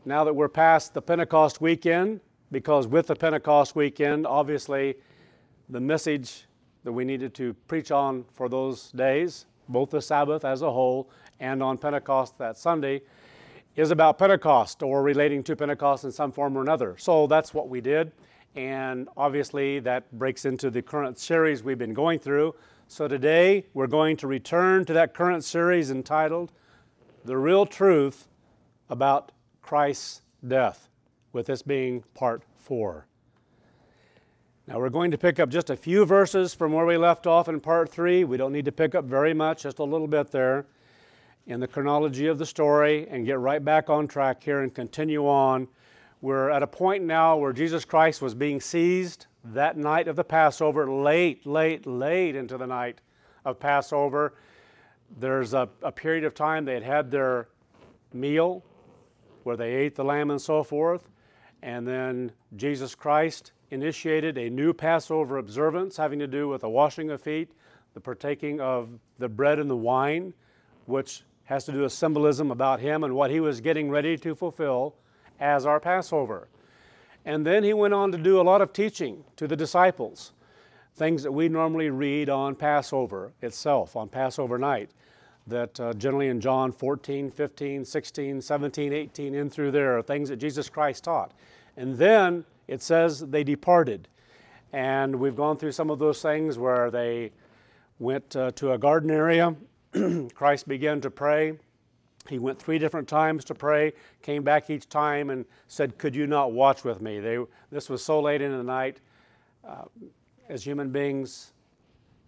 now that we're past the Pentecost weekend, because with the Pentecost weekend, obviously, the message that we needed to preach on for those days, both the Sabbath as a whole and on Pentecost that Sunday, is about Pentecost or relating to Pentecost in some form or another. So that's what we did, and obviously that breaks into the current series we've been going through. So today we're going to return to that current series entitled The Real Truth About Christ's Death, with this being part 4. Now we're going to pick up just a few verses from where we left off in part 3. We don't need to pick up very much, just a little bit there in the chronology of the story, and get right back on track here and continue on. We're at a point now where Jesus Christ was being seized that night of the Passover, late into the night of Passover. There's a period of time they had had their meal where they ate the lamb and so forth, and then Jesus Christ initiated a new Passover observance having to do with the washing of feet, the partaking of the bread and the wine, which has to do with symbolism about him and what he was getting ready to fulfill as our Passover. And then he went on to do a lot of teaching to the disciples, things that we normally read on Passover itself, on Passover night, that generally in John 14, 15, 16, 17, 18, in through there are things that Jesus Christ taught. And then it says they departed. And we've gone through some of those things where they went to a garden area. Christ began to pray. He went 3 different times to pray, came back each time and said, "Could you not watch with me?" This was so late into the night. As human beings,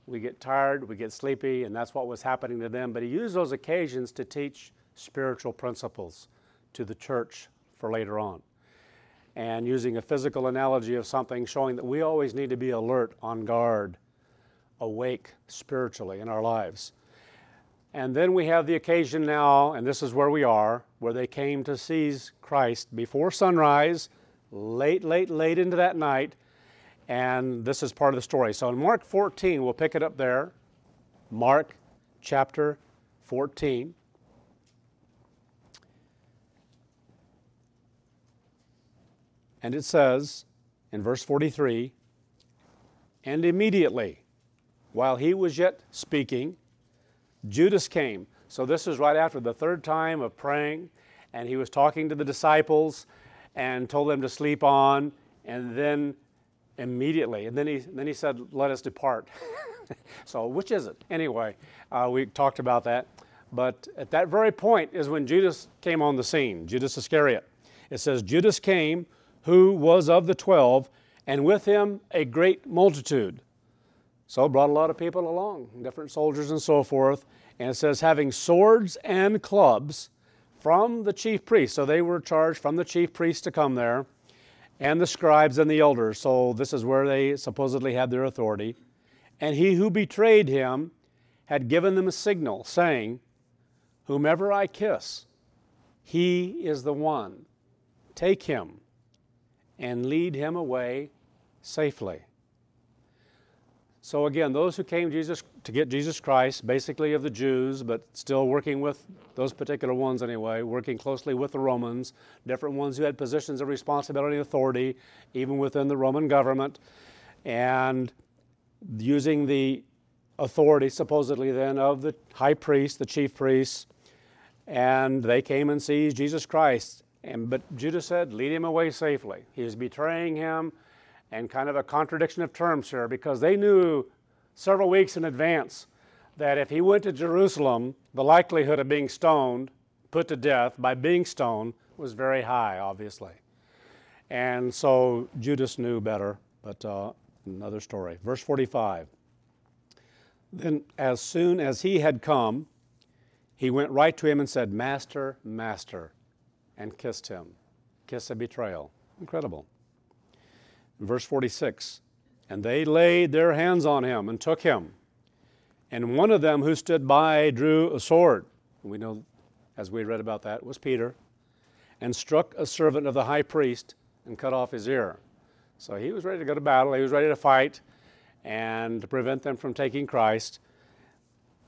we get tired, we get sleepy, and that's what was happening to them. But he used those occasions to teach spiritual principles to the church for later on. And using a physical analogy of something, showing that we always need to be alert, on guard, awake spiritually in our lives. And then we have the occasion now, and this is where we are, where they came to seize Christ before sunrise, late into that night, and this is part of the story. So in Mark 14, we'll pick it up there, Mark chapter 14. And it says in verse 43, "And immediately, while he was yet speaking, Judas came." So this is right after the 3rd time of praying, and he was talking to the disciples and told them to sleep on, and then immediately, and then he said, "Let us depart." So which is it? Anyway, we talked about that. But at that very point is when Judas came on the scene, Judas Iscariot. It says, "Judas came, who was of the 12, and with him a great multitude." So brought a lot of people along, different soldiers and so forth. And it says, "having swords and clubs from the chief priests." So they were charged from the chief priests to come there, and the scribes and the elders. So this is where they supposedly had their authority. "And he who betrayed him had given them a signal, saying, 'Whomever I kiss, he is the one. Take him and lead him away safely.'" So again, those who came to get Jesus Christ, basically of the Jews, but still working with those particular ones anyway, working closely with the Romans, different ones who had positions of responsibility and authority, even within the Roman government, and using the authority supposedly then of the high priest, the chief priests, and they came and seized Jesus Christ. But Judas said, "Lead him away safely." He was betraying him, and kind of a contradiction of terms here, because they knew several weeks in advance that if he went to Jerusalem, the likelihood of being stoned, put to death by being stoned, was very high, obviously. And so Judas knew better, but another story. Verse 45, "Then as soon as he had come, he went right to him and said, 'Master, Master,' and kissed him." Kiss of betrayal. Incredible. Verse 46, "And they laid their hands on him and took him. And one of them who stood by drew a sword." We know, as we read about that, was Peter. "And struck a servant of the high priest and cut off his ear." So he was ready to go to battle. He was ready to fight and to prevent them from taking Christ.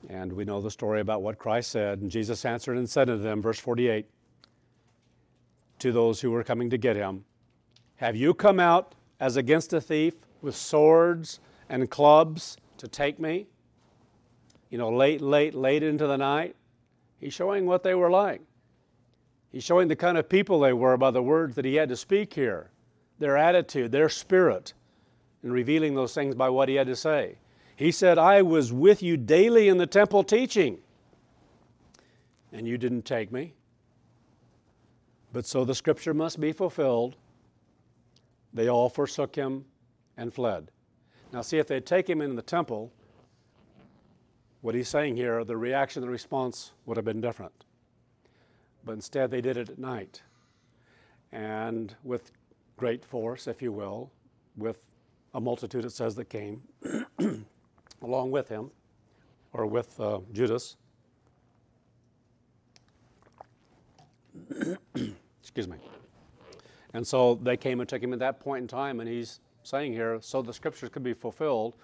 And we know the story about what Christ said. "And Jesus answered and said unto them," verse 48, to those who were coming to get him, "Have you come out as against a thief with swords and clubs to take me?" Late into the night. He's showing what they were like. He's showing the kind of people they were by the words that he had to speak here, their attitude, their spirit, and revealing those things by what he had to say. He said, "I was with you daily in the temple teaching, and you didn't take me. But so the scripture must be fulfilled. They all forsook him and fled." Now see, if they'd take him in the temple, what he's saying here, the reaction, the response would have been different. But instead they did it at night, and with great force, if you will, with a multitude, it says, that came along with him, or with Judas. Excuse me. And so they came and took him at that point in time, and he's saying here, so the scriptures could be fulfilled.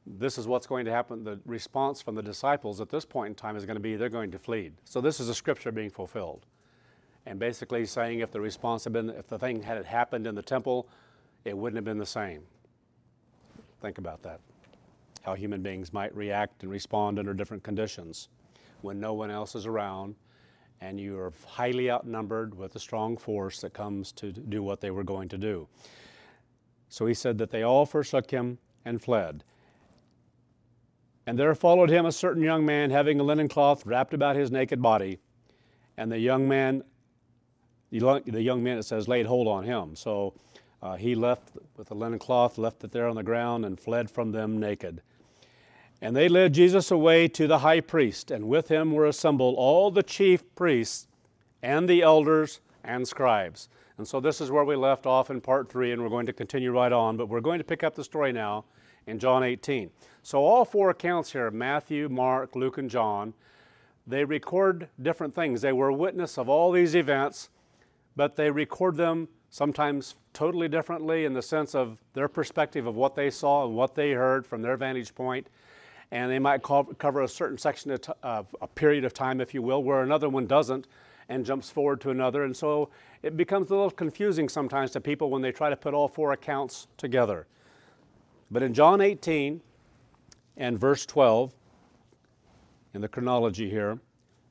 This is what's going to happen. The response from the disciples at this point in time is going to be, they're going to flee. So this is a scripture being fulfilled. And basically saying if the response had been, if the thing had happened in the temple, it wouldn't have been the same. Think about that. How human beings might react and respond under different conditions when no one else is around and you are highly outnumbered with a strong force that comes to do what they were going to do. So he said that they all forsook him and fled. "And there followed him a certain young man having a linen cloth wrapped about his naked body. And the young man, it says, laid hold on him." So he left with the linen cloth, left it there on the ground, and fled from them naked. "And they led Jesus away to the high priest, and with him were assembled all the chief priests and the elders and scribes." And so this is where we left off in part 3, and we're going to continue right on, but we're going to pick up the story now in John 18. So all 4 accounts here, Matthew, Mark, Luke, and John, they record different things. They were witness of all these events, but they record them sometimes totally differently in the sense of their perspective of what they saw and what they heard from their vantage point. And they might cover a certain section of a period of time, if you will, where another one doesn't and jumps forward to another. And so it becomes a little confusing sometimes to people when they try to put all 4 accounts together. But in John 18 and verse 12, in the chronology here,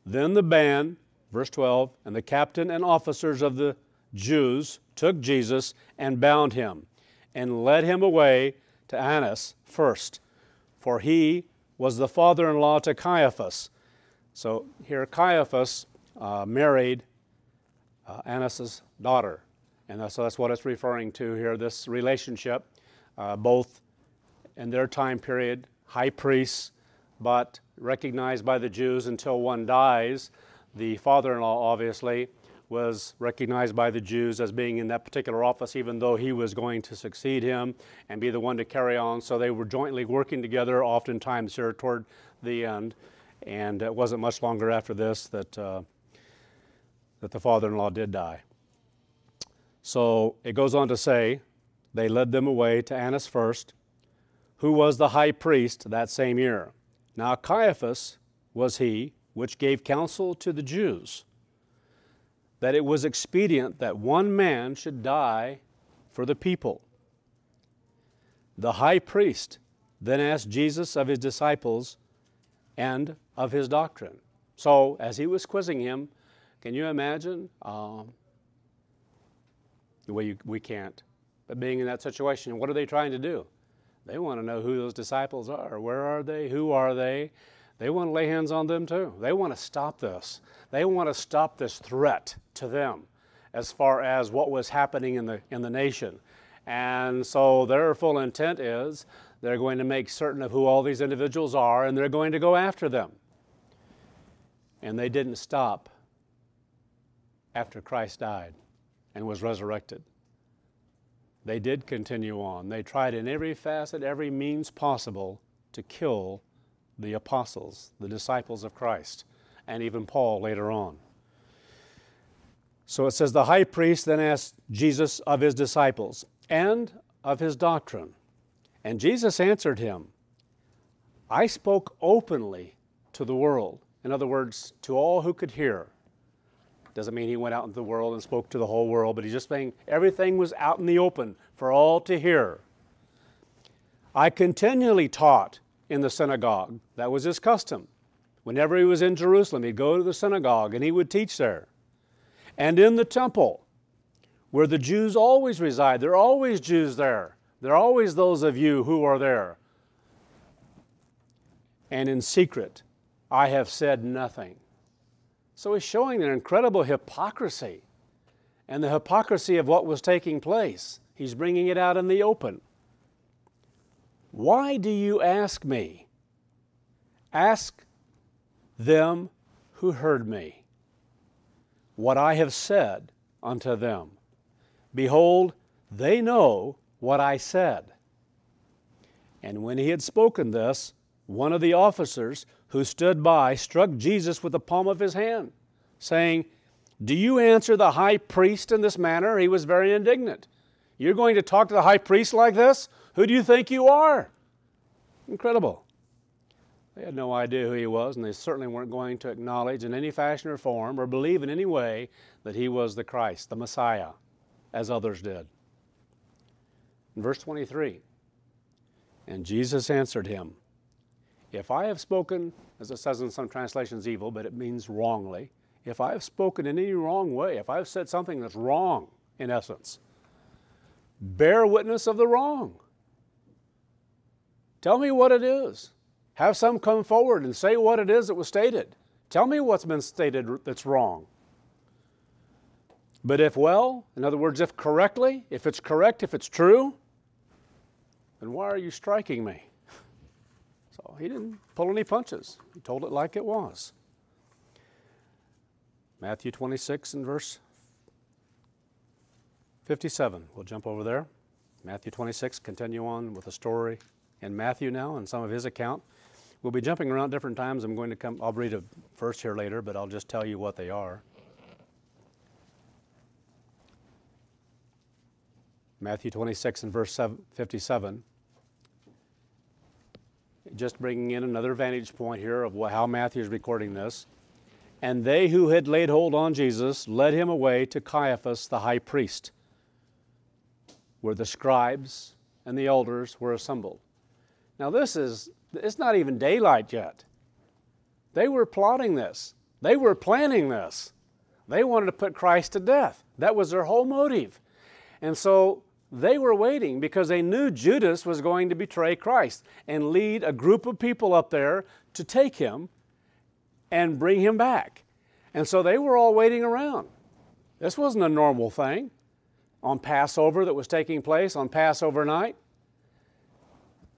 "Then the band," verse 12, "and the captain and officers of the Jews took Jesus and bound him and led him away to Annas first, for he was the father-in-law to Caiaphas." So here Caiaphas married Annas' daughter. And so that's what it's referring to here, this relationship, both in their time period, high priests, but recognized by the Jews until one dies. The father-in-law, obviously, was recognized by the Jews as being in that particular office, even though he was going to succeed him and be the one to carry on. So they were jointly working together, oftentimes here toward the end. And it wasn't much longer after this that the father-in-law did die. So it goes on to say, they led them away to Annas first, who was the high priest that same year. Now Caiaphas was he which gave counsel to the Jews, that it was expedient that one man should die for the people. The high priest then asked Jesus of his disciples and of his doctrine. So as he was quizzing him, can you imagine? We can't. But being in that situation, what are they trying to do? They want to know who those disciples are. Where are they? Who are they? They want to lay hands on them too. They want to stop this. They want to stop this threat to them as far as what was happening in the nation. And so their full intent is they're going to make certain of who all these individuals are, and they're going to go after them. And they didn't stop after Christ died and was resurrected. They did continue on. They tried in every facet, every means possible to kill the apostles, the disciples of Christ, and even Paul later on. So it says, the high priest then asked Jesus of his disciples and of his doctrine. And Jesus answered him, I spoke openly to the world. In other words, to all who could hear. Doesn't mean he went out into the world and spoke to the whole world, but he's just saying everything was out in the open for all to hear. I continually taught in the synagogue. That was his custom. Whenever he was in Jerusalem, he'd go to the synagogue and he would teach there. And in the temple, where the Jews always reside. There are always Jews there. There are always those of you who are there. And in secret, I have said nothing. So he's showing their incredible hypocrisy and the hypocrisy of what was taking place. He's bringing it out in the open. Why do you ask me? Ask them who heard me what I have said unto them. Behold, they know what I said. And when he had spoken this, one of the officers who stood by struck Jesus with the palm of his hand, saying, Do you answer the high priest in this manner? He was very indignant. You're going to talk to the high priest like this? Who do you think you are? Incredible. They had no idea who he was, and they certainly weren't going to acknowledge in any fashion or form or believe in any way that he was the Christ, the Messiah, as others did. In verse 23, and Jesus answered him, If I have spoken, as it says in some translations, evil, but it means wrongly, if I have spoken in any wrong way, if I have said something that's wrong, in essence, bear witness of the wrong. Tell me what it is. Have some come forward and say what it is that was stated. Tell me what's been stated that's wrong. But if well, in other words, if correctly, if it's correct, if it's true, then why are you striking me? So he didn't pull any punches. He told it like it was. Matthew 26 and verse 57. We'll jump over there. Matthew 26, continue on with the story in Matthew now and some of his account. We'll be jumping around different times. I'll read a verse here later, but I'll just tell you what they are. Matthew 26 and verse 57. Just bringing in another vantage point here of how Matthew is recording this. And they who had laid hold on Jesus led him away to Caiaphas the high priest, where the scribes and the elders were assembled. Now it's not even daylight yet. They were plotting this. They were planning this. They wanted to put Christ to death. That was their whole motive. And so they were waiting because they knew Judas was going to betray Christ and lead a group of people up there to take him and bring him back. And so they were all waiting around. This wasn't a normal thing on Passover that was taking place on Passover night.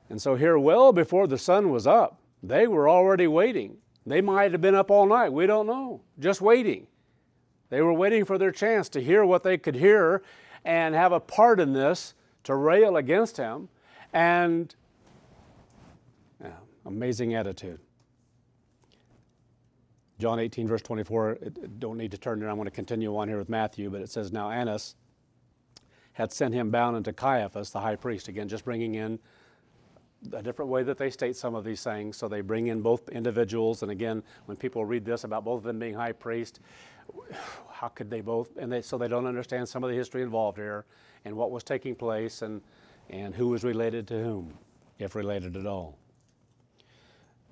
And so here, well before the sun was up, they were already waiting. They might have been up all night. We don't know. Just waiting. They were waiting for their chance to hear what they could hear and have a part in this to rail against him. And amazing attitude. John 18, verse 24, don't need to turn there. I'm going to continue on here with Matthew, but it says, Now Annas had sent him bound unto Caiaphas, the high priest. Again, just bringing in a different way that they state some of these things. So they bring in both individuals. And again, when people read this about both of them being high priest, how could they both? So they don't understand some of the history involved here and what was taking place and who was related to whom, if related at all.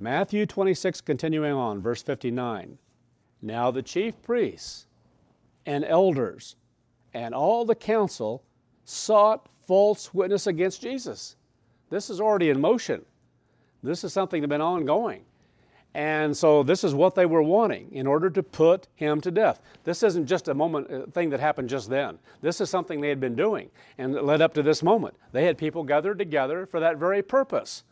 Matthew 26, continuing on, verse 59. Now the chief priests and elders and all the council sought false witness against Jesus. This is already in motion. This is something that's been ongoing. And so this is what they were wanting in order to put him to death. This isn't just a thing that happened just then. This is something they had been doing and it led up to this moment. They had people gathered together for that very purpose,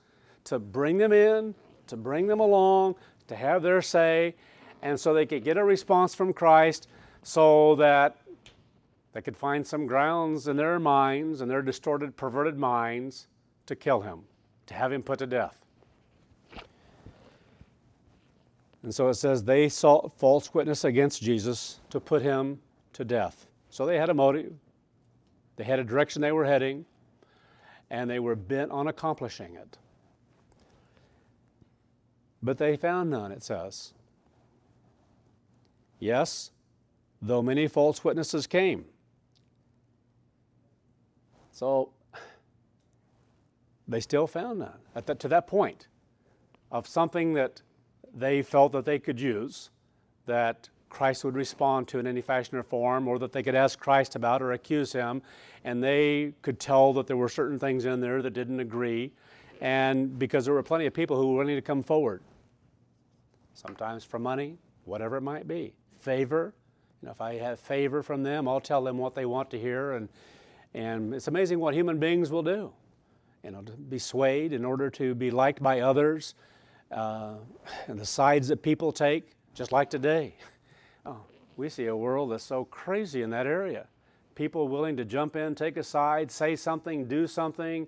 to bring them in, to bring them along, to have their say, and so they could get a response from Christ so that they could find some grounds in their minds and their distorted, perverted minds to kill him, to have him put to death. And so it says they sought false witness against Jesus to put him to death. So they had a motive, they had a direction they were heading, and they were bent on accomplishing it. But they found none, it says. Yes, though many false witnesses came. So they still found none. To that point of something that they felt that they could use, that Christ would respond to in any fashion or form, or that they could ask Christ about or accuse him, and they could tell that there were certain things in there that didn't agree, and because there were plenty of people who were willing to come forward, sometimes for money, whatever it might be. Favor, if I have favor from them, I'll tell them what they want to hear, and it's amazing what human beings will do, to be swayed in order to be liked by others, and the sides that people take, just like today. Oh, we see a world that's so crazy in that area. People willing to jump in, take a side, say something, do something,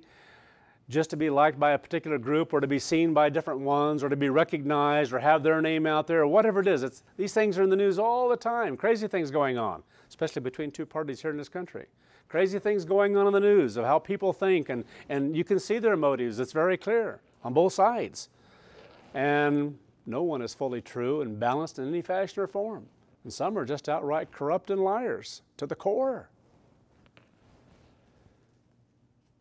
just to be liked by a particular group, or to be seen by different ones, or to be recognized, or have their name out there, or whatever it is. These things are in the news all the time. Crazy things going on, especially between two parties here in this country. Crazy things going on in the news of how people think, and you can see their motives. It's very clear on both sides. And no one is fully true and balanced in any fashion or form. And some are just outright corrupt and liars to the core.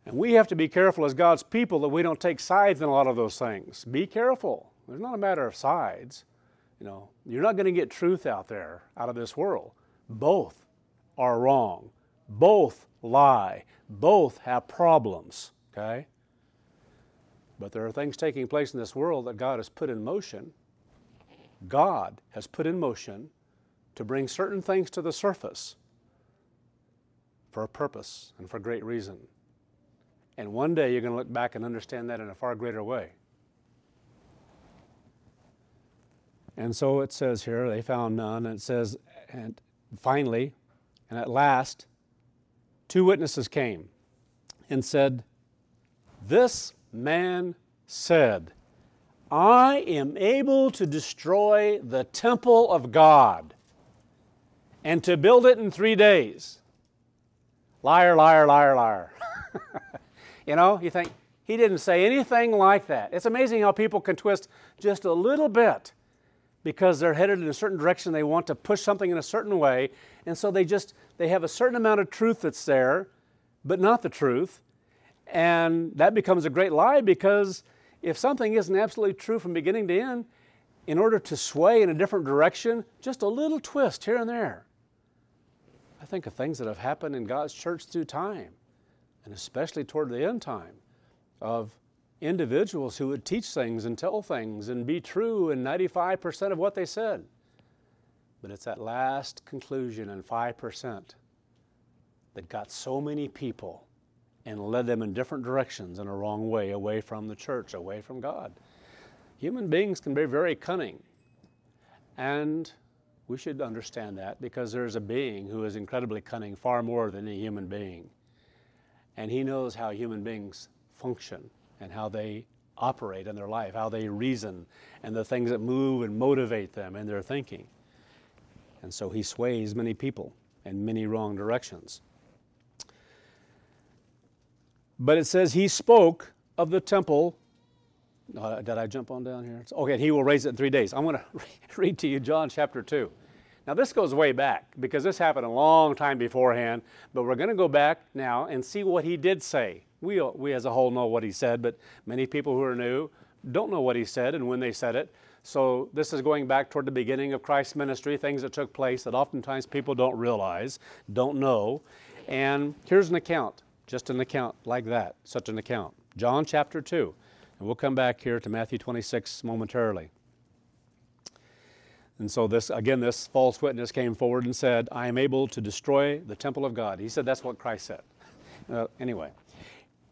And we have to be careful as God's people that we don't take sides in a lot of those things. Be careful. It's not a matter of sides. You're not going to get truth out there, out of this world. Both are wrong. Both lie. Both have problems, okay? But there are things taking place in this world that God has put in motion. God has put in motion to bring certain things to the surface for a purpose and for great reason. And one day you're going to look back and understand that in a far greater way. And so it says here, they found none, and it says, and finally, and at last, 2 witnesses came and said, "This man said, I am able to destroy the temple of God and to build it in 3 days. Liar, liar, liar, liar." You think, he didn't say anything like that. It's amazing how people can twist just a little bit because they're headed in a certain direction. They want to push something in a certain way, and so they have a certain amount of truth that's there, but not the truth. And that becomes a great lie, because if something isn't absolutely true from beginning to end, in order to sway in a different direction, just a little twist here and there. I think of things that have happened in God's church through time, and especially toward the end time, of individuals who would teach things and tell things and be true in 95% of what they said. But it's that last conclusion in 5% that got so many people and led them in different directions in a wrong way, away from the church, away from God. Human beings can be very cunning, and we should understand that, because there's a being who is incredibly cunning, far more than any human being. And he knows how human beings function and how they operate in their life, how they reason, and the things that move and motivate them in their thinking. And so he sways many people in many wrong directions. But it says he spoke of the temple. Did I jump on down here? Okay, he will raise it in 3 days. I'm going to read to you John chapter 2. Now this goes way back, because this happened a long time beforehand, but we're going to go back now and see what he did say. We as a whole know what he said, but many people who are new don't know what he said and when they said it. So this is going back toward the beginning of Christ's ministry, things that took place that oftentimes people don't realize, don't know. And here's an account, just an account like that, such an account. John chapter 2. And we'll come back here to Matthew 26 momentarily. And so this false witness came forward and said, I am able to destroy the temple of God. He said that's what Christ said. Anyway,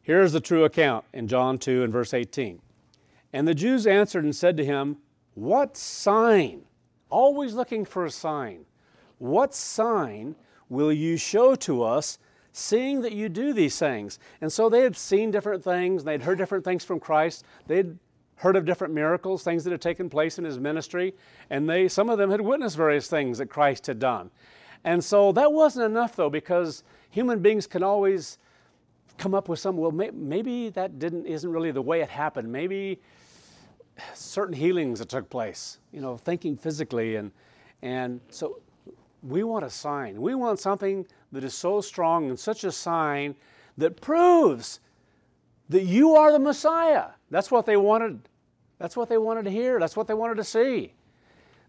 here's the true account in John 2 and verse 18. And the Jews answered and said to him, what sign? Always looking for a sign. What sign will you show to us, seeing that you do these things? And so they had seen different things, they'd heard different things from Christ, they'd heard of different miracles, things that had taken place in his ministry, and some of them had witnessed various things that Christ had done. And so that wasn't enough, though, because human beings can always come up with some, well, maybe that isn't really the way it happened. Maybe certain healings that took place, thinking physically, and so We want a sign. We want something that is so strong and such a sign that proves that you are the Messiah. That's what they wanted. That's what they wanted to hear. That's what they wanted to see.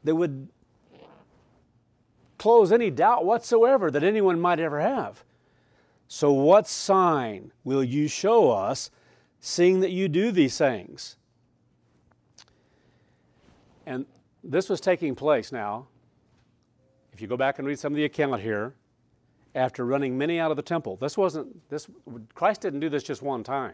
They would close any doubt whatsoever that anyone might ever have. So what sign will you show us, seeing that you do these things? And this was taking place now. If you go back and read some of the account here, after running many out of the temple, Christ didn't do this just one time.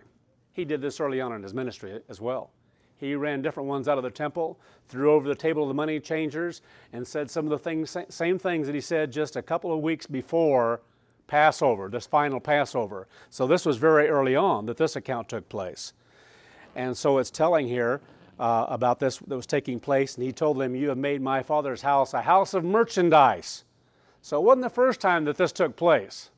He did this early on in his ministry as well. He ran different ones out of the temple, threw over the table of the money changers, and said some of the same things that he said just a couple of weeks before Passover, this final Passover. So this was very early on that this account took place. And so it's telling here about this that was taking place, and he told them, "You have made my Father's house a house of merchandise." So it wasn't the first time that this took place.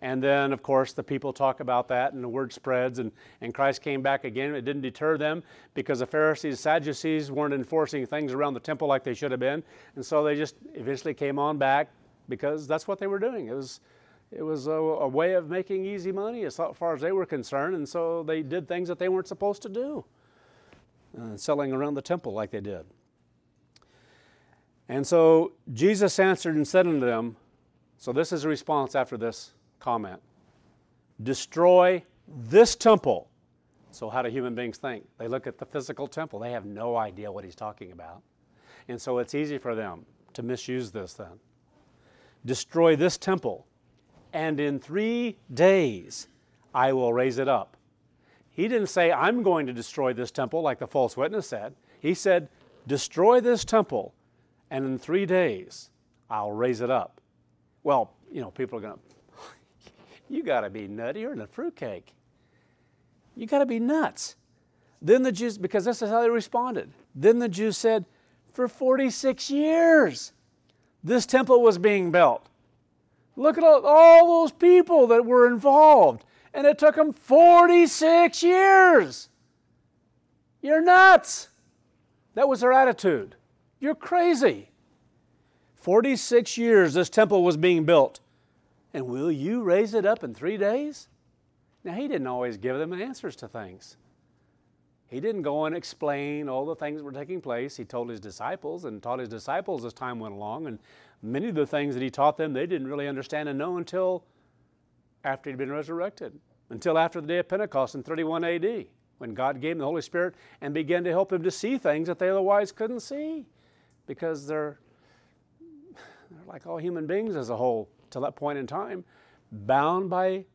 And then, of course, the people talk about that, and the word spreads, and Christ came back again. It didn't deter them because the Pharisees, Sadducees weren't enforcing things around the temple like they should have been, and so they just eventually came on back because that's what they were doing. It was a way of making easy money as far as they were concerned, and so they did things that they weren't supposed to do, selling around the temple like they did. And so Jesus answered and said unto them, so this is a response after this comment, "Destroy this temple." So how do human beings think? They look at the physical temple. They have no idea what he's talking about. And so it's easy for them to misuse this then. "Destroy this temple, and in 3 days I will raise it up." He didn't say, "I'm going to destroy this temple," like the false witness said. He said, "Destroy this temple, and in 3 days I'll raise it up." Well, people are going to, "You got to be nutty. You're in a fruitcake. You got to be nuts." Then the Jews, because this is how they responded. Then the Jews said, "For 46 years this temple was being built. Look at all those people that were involved, and it took them 46 years. You're nuts." That was their attitude. "You're crazy. 46 years this temple was being built, and will you raise it up in 3 days?" Now, he didn't always give them answers to things. He didn't go and explain all the things that were taking place. He told his disciples and taught his disciples as time went along, and many of the things that he taught them, they didn't really understand and know until after he'd been resurrected, until after the day of Pentecost in 31 AD, when God gave them the Holy Spirit and began to help them to see things that they otherwise couldn't see, because they're like all human beings as a whole, till that point in time, bound by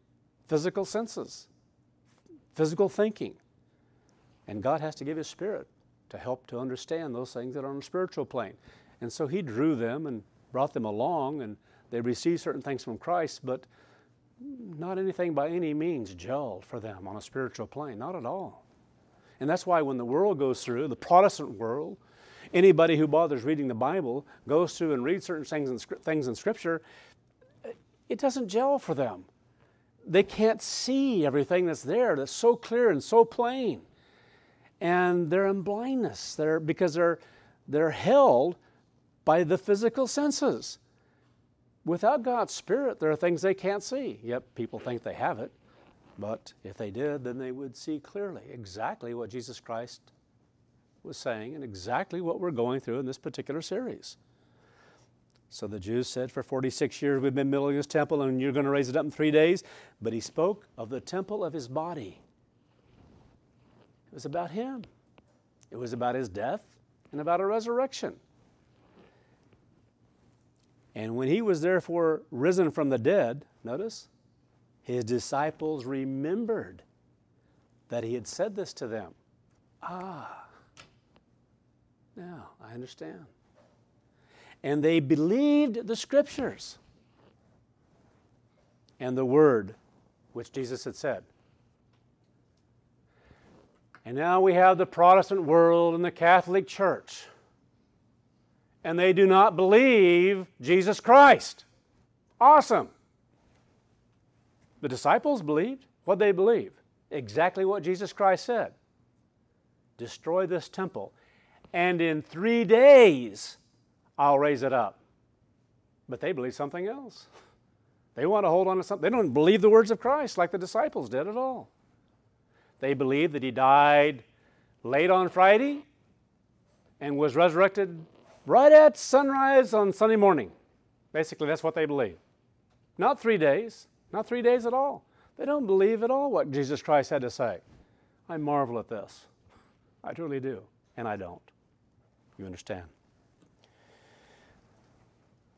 physical senses, physical thinking. And God has to give His Spirit to help to understand those things that are on a spiritual plane. And so He drew them and brought them along, and they received certain things from Christ, but not anything by any means gelled for them on a spiritual plane, not at all. And that's why when the world goes through, the Protestant world, anybody who bothers reading the Bible goes through and reads certain things in Scripture, it doesn't gel for them. They can't see everything that's there that's so clear and so plain. And they're in blindness because they're held by the physical senses. Without God's Spirit, there are things they can't see. Yep, people think they have it, but if they did, then they would see clearly exactly what Jesus Christ was saying and exactly what we're going through in this particular series. So the Jews said, "For 46 years we've been building this temple, and you're going to raise it up in 3 days." But He spoke of the temple of His body. It was about Him. It was about His death and about a resurrection. And when He was therefore risen from the dead, notice, His disciples remembered that He had said this to them. Ah, now I understand. And they believed the Scriptures and the word which Jesus had said. And now we have the Protestant world and the Catholic Church, and they do not believe Jesus Christ. Awesome. The disciples believed. What they believe? Exactly what Jesus Christ said. Destroy this temple, and in 3 days I'll raise it up. But they believe something else. They want to hold on to something. They don't believe the words of Christ like the disciples did at all. They believe that he died late on Friday and was resurrected right at sunrise on Sunday morning. Basically, that's what they believe. Not 3 days, not 3 days at all. They don't believe at all what Jesus Christ had to say. I marvel at this. I truly do, and I don't. You understand?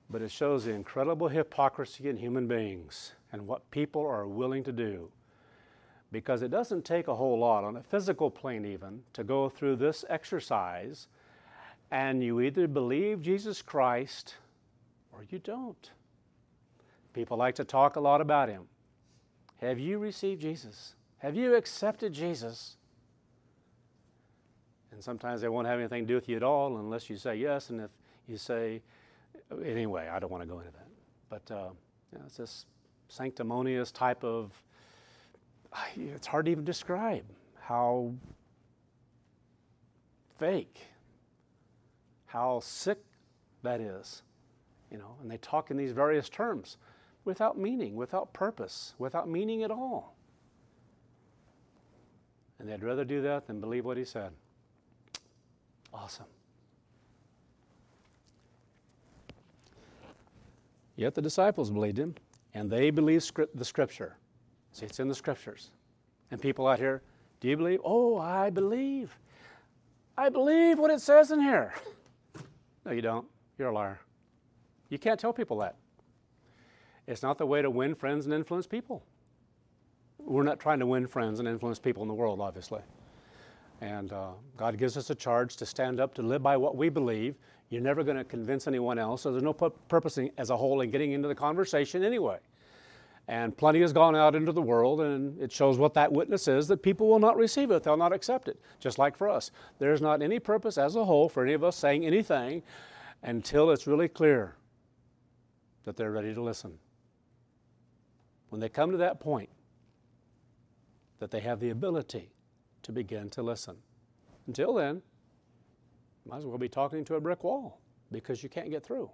But it shows the incredible hypocrisy in human beings and what people are willing to do. Because it doesn't take a whole lot, on a physical plane even, to go through this exercise, and you either believe Jesus Christ or you don't. People like to talk a lot about him. Have you received Jesus? Have you accepted Jesus? And sometimes they won't have anything to do with you at all unless you say yes, and if you say, anyway, I don't want to go into that. But it's this sanctimonious type of, it's hard to even describe how fake, how sick that is, and they talk in these various terms without meaning, without purpose, without meaning at all. And they'd rather do that than believe what he said. Awesome. Yet the disciples believed him, and they believed the Scripture. See, it's in the Scriptures. And people out here, do you believe? Oh, I believe. I believe what it says in here. No, you don't. You're a liar. You can't tell people that. It's not the way to win friends and influence people. We're not trying to win friends and influence people in the world, obviously. And God gives us a charge to stand up, to live by what we believe. You're never going to convince anyone else, so there's no purpose as a whole in getting into the conversation anyway. And plenty has gone out into the world, and it shows what that witness is, that people will not receive it. They'll not accept it, just like for us. There's not any purpose as a whole for any of us saying anything until it's really clear that they're ready to listen. When they come to that point, that they have the ability to begin to listen. Until then, you might as well be talking to a brick wall because you can't get through.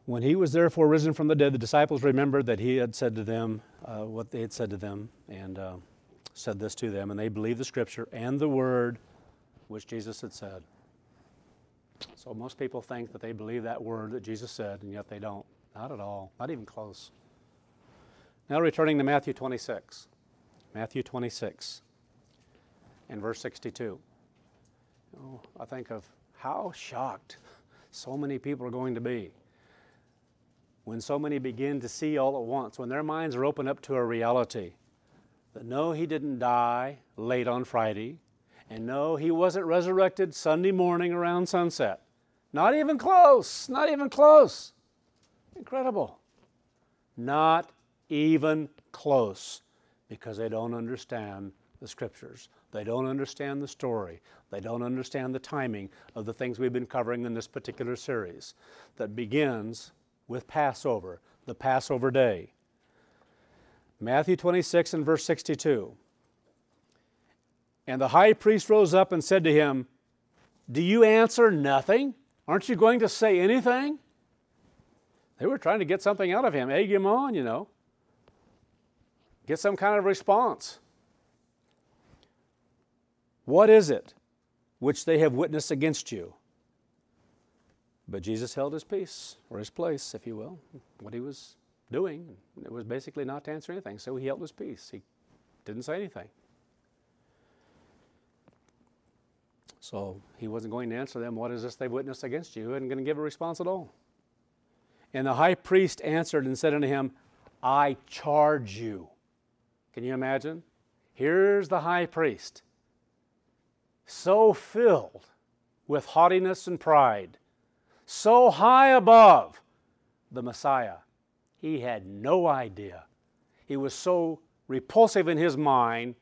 When he was therefore risen from the dead, the disciples remembered that he had said to them what they had said to them, and said this to them, and they believed the Scripture and the word which Jesus had said. So most people think that they believe that word that Jesus said, and yet they don't. Not at all. Not even close. Now returning to Matthew 26. Matthew 26 and verse 62. Oh, I think of how shocked so many people are going to be when so many begin to see all at once, when their minds are opened up to a reality that no, he didn't die late on Friday, and no, he wasn't resurrected Sunday morning around sunset. Not even close. Not even close. Incredible. Not even close, because they don't understand the Scriptures. They don't understand the story. They don't understand the timing of the things we've been covering in this particular series that begins with Passover, the Passover day. Matthew 26 and verse 62. And the high priest rose up and said to him, "Do you answer nothing? Aren't you going to say anything?" They were trying to get something out of him, egg him on, Get some kind of response. What is it which they have witnessed against you? But Jesus held his peace, or his place, if you will, what he was doing. It was basically not to answer anything, so he held his peace. He didn't say anything. So he wasn't going to answer them, what is this they've witnessed against you? He wasn't going to give a response at all. And the high priest answered and said unto him, I charge you. Can you imagine? Here's the high priest, so filled with haughtiness and pride, so high above the Messiah, he had no idea. He was so repulsive in his mind,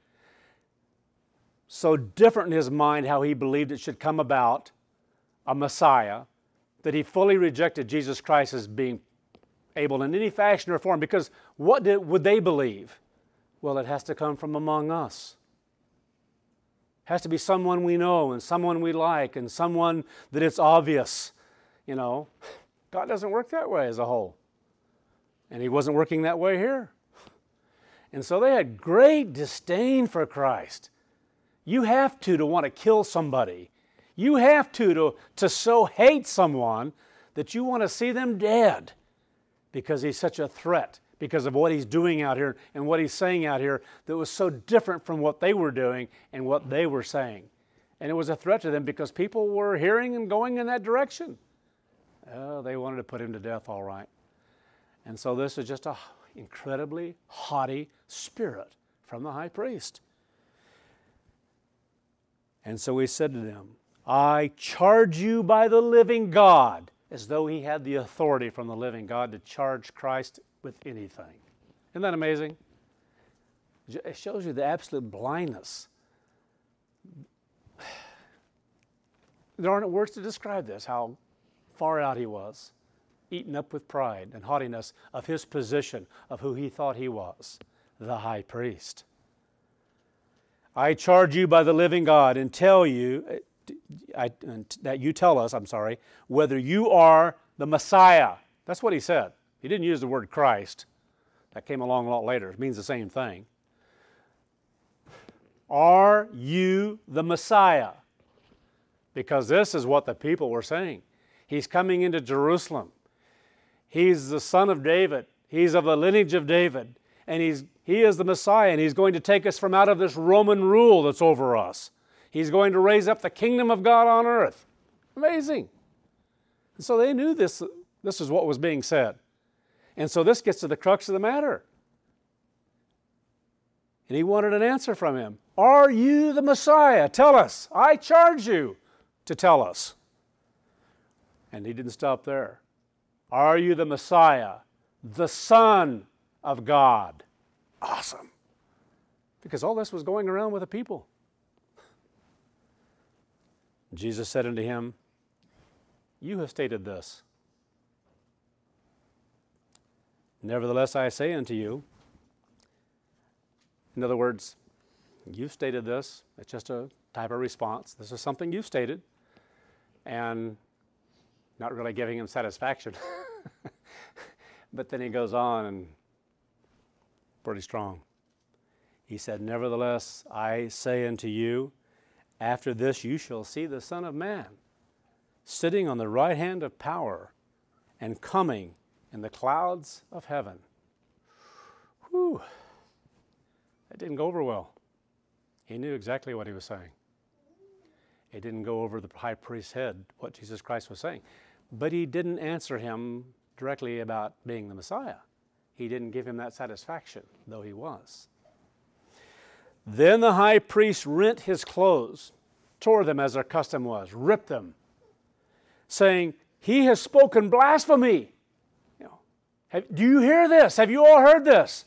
so different in his mind how he believed it should come about, a Messiah, that he fully rejected Jesus Christ as being able in any fashion or form, because what would they believe? Well, it has to come from among us. It has to be someone we know and someone we like and someone that it's obvious. God doesn't work that way as a whole. And he wasn't working that way here. And so they had great disdain for Christ. You have to want to kill somebody. You have to so hate someone that you want to see them dead because he's such a threat, because of what he's doing out here and what he's saying out here that was so different from what they were doing and what they were saying. And it was a threat to them because people were hearing and going in that direction. Oh, they wanted to put him to death, all right. And so this is just an incredibly haughty spirit from the high priest. And so he said to them, I charge you by the living God, as though he had the authority from the living God to charge Christ with anything. Isn't that amazing? It shows you the absolute blindness. There aren't words to describe this, how far out he was, eaten up with pride and haughtiness of his position, of who he thought he was, the high priest. I charge you by the living God and tell you, that you tell us, whether you are the Messiah. That's what he said. He didn't use the word Christ. That came along a lot later. It means the same thing. Are you the Messiah? Because this is what the people were saying. He's coming into Jerusalem. He's the son of David. He's of the lineage of David. And he is the Messiah, and he's going to take us from out of this Roman rule that's over us. He's going to raise up the kingdom of God on earth. Amazing. And so they knew this is what was being said. And so this gets to the crux of the matter. And he wanted an answer from him. Are you the Messiah? Tell us. I charge you to tell us. And he didn't stop there. Are you the Messiah, the Son of God? Awesome. Because all this was going around with the people. Jesus said unto him, you have stated this. Nevertheless, I say unto you, in other words, you've stated this. It's just a type of response. This is something you've stated, and not really giving him satisfaction. But then he goes on, and pretty strong. He said, nevertheless, I say unto you, after this you shall see the Son of Man sitting on the right hand of power and coming in the clouds of heaven. Whew. That didn't go over well. He knew exactly what he was saying. It didn't go over the high priest's head, what Jesus Christ was saying. But he didn't answer him directly about being the Messiah. He didn't give him that satisfaction, though he was. Then the high priest rent his clothes, tore them as their custom was, ripped them, saying, he has spoken blasphemy. Do you hear this? Have you all heard this?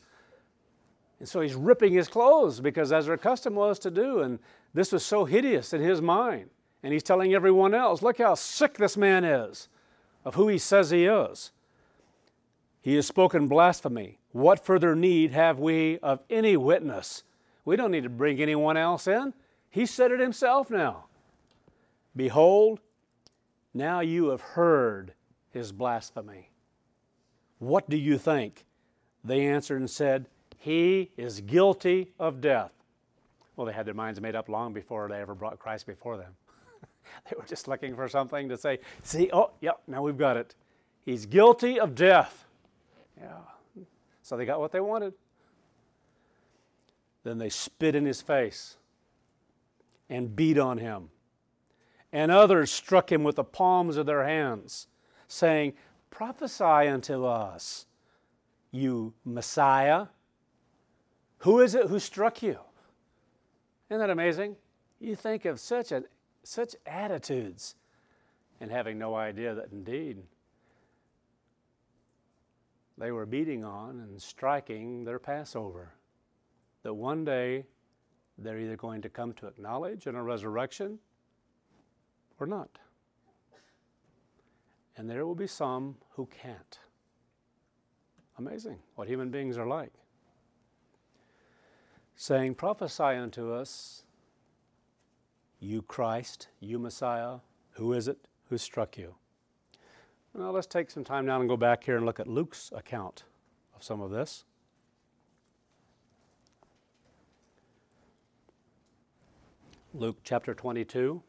And so he's ripping his clothes because as their custom was to do, and this was so hideous in his mind. And he's telling everyone else, look how sick this man is of who he says he is. He has spoken blasphemy. What further need have we of any witness? We don't need to bring anyone else in. He said it himself now. Behold, now you have heard his blasphemy. What do you think? They answered and said, he is guilty of death. Well, they had their minds made up long before they ever brought Christ before them. They were just looking for something to say, see, oh, yep, now we've got it. He's guilty of death. Yeah. So they got what they wanted. Then they spit in his face and beat on him. And others struck him with the palms of their hands, saying, prophesy unto us, you Messiah. Who is it who struck you? Isn't that amazing? You think of such attitudes and having no idea that indeed they were beating on and striking their Passover. That one day they're either going to come to acknowledge in a resurrection or not. And there will be some who can't. Amazing what human beings are like. Saying, prophesy unto us, you Christ, you Messiah, who is it who struck you? Well, let's take some time now and go back here and look at Luke's account of some of this. Luke chapter 22.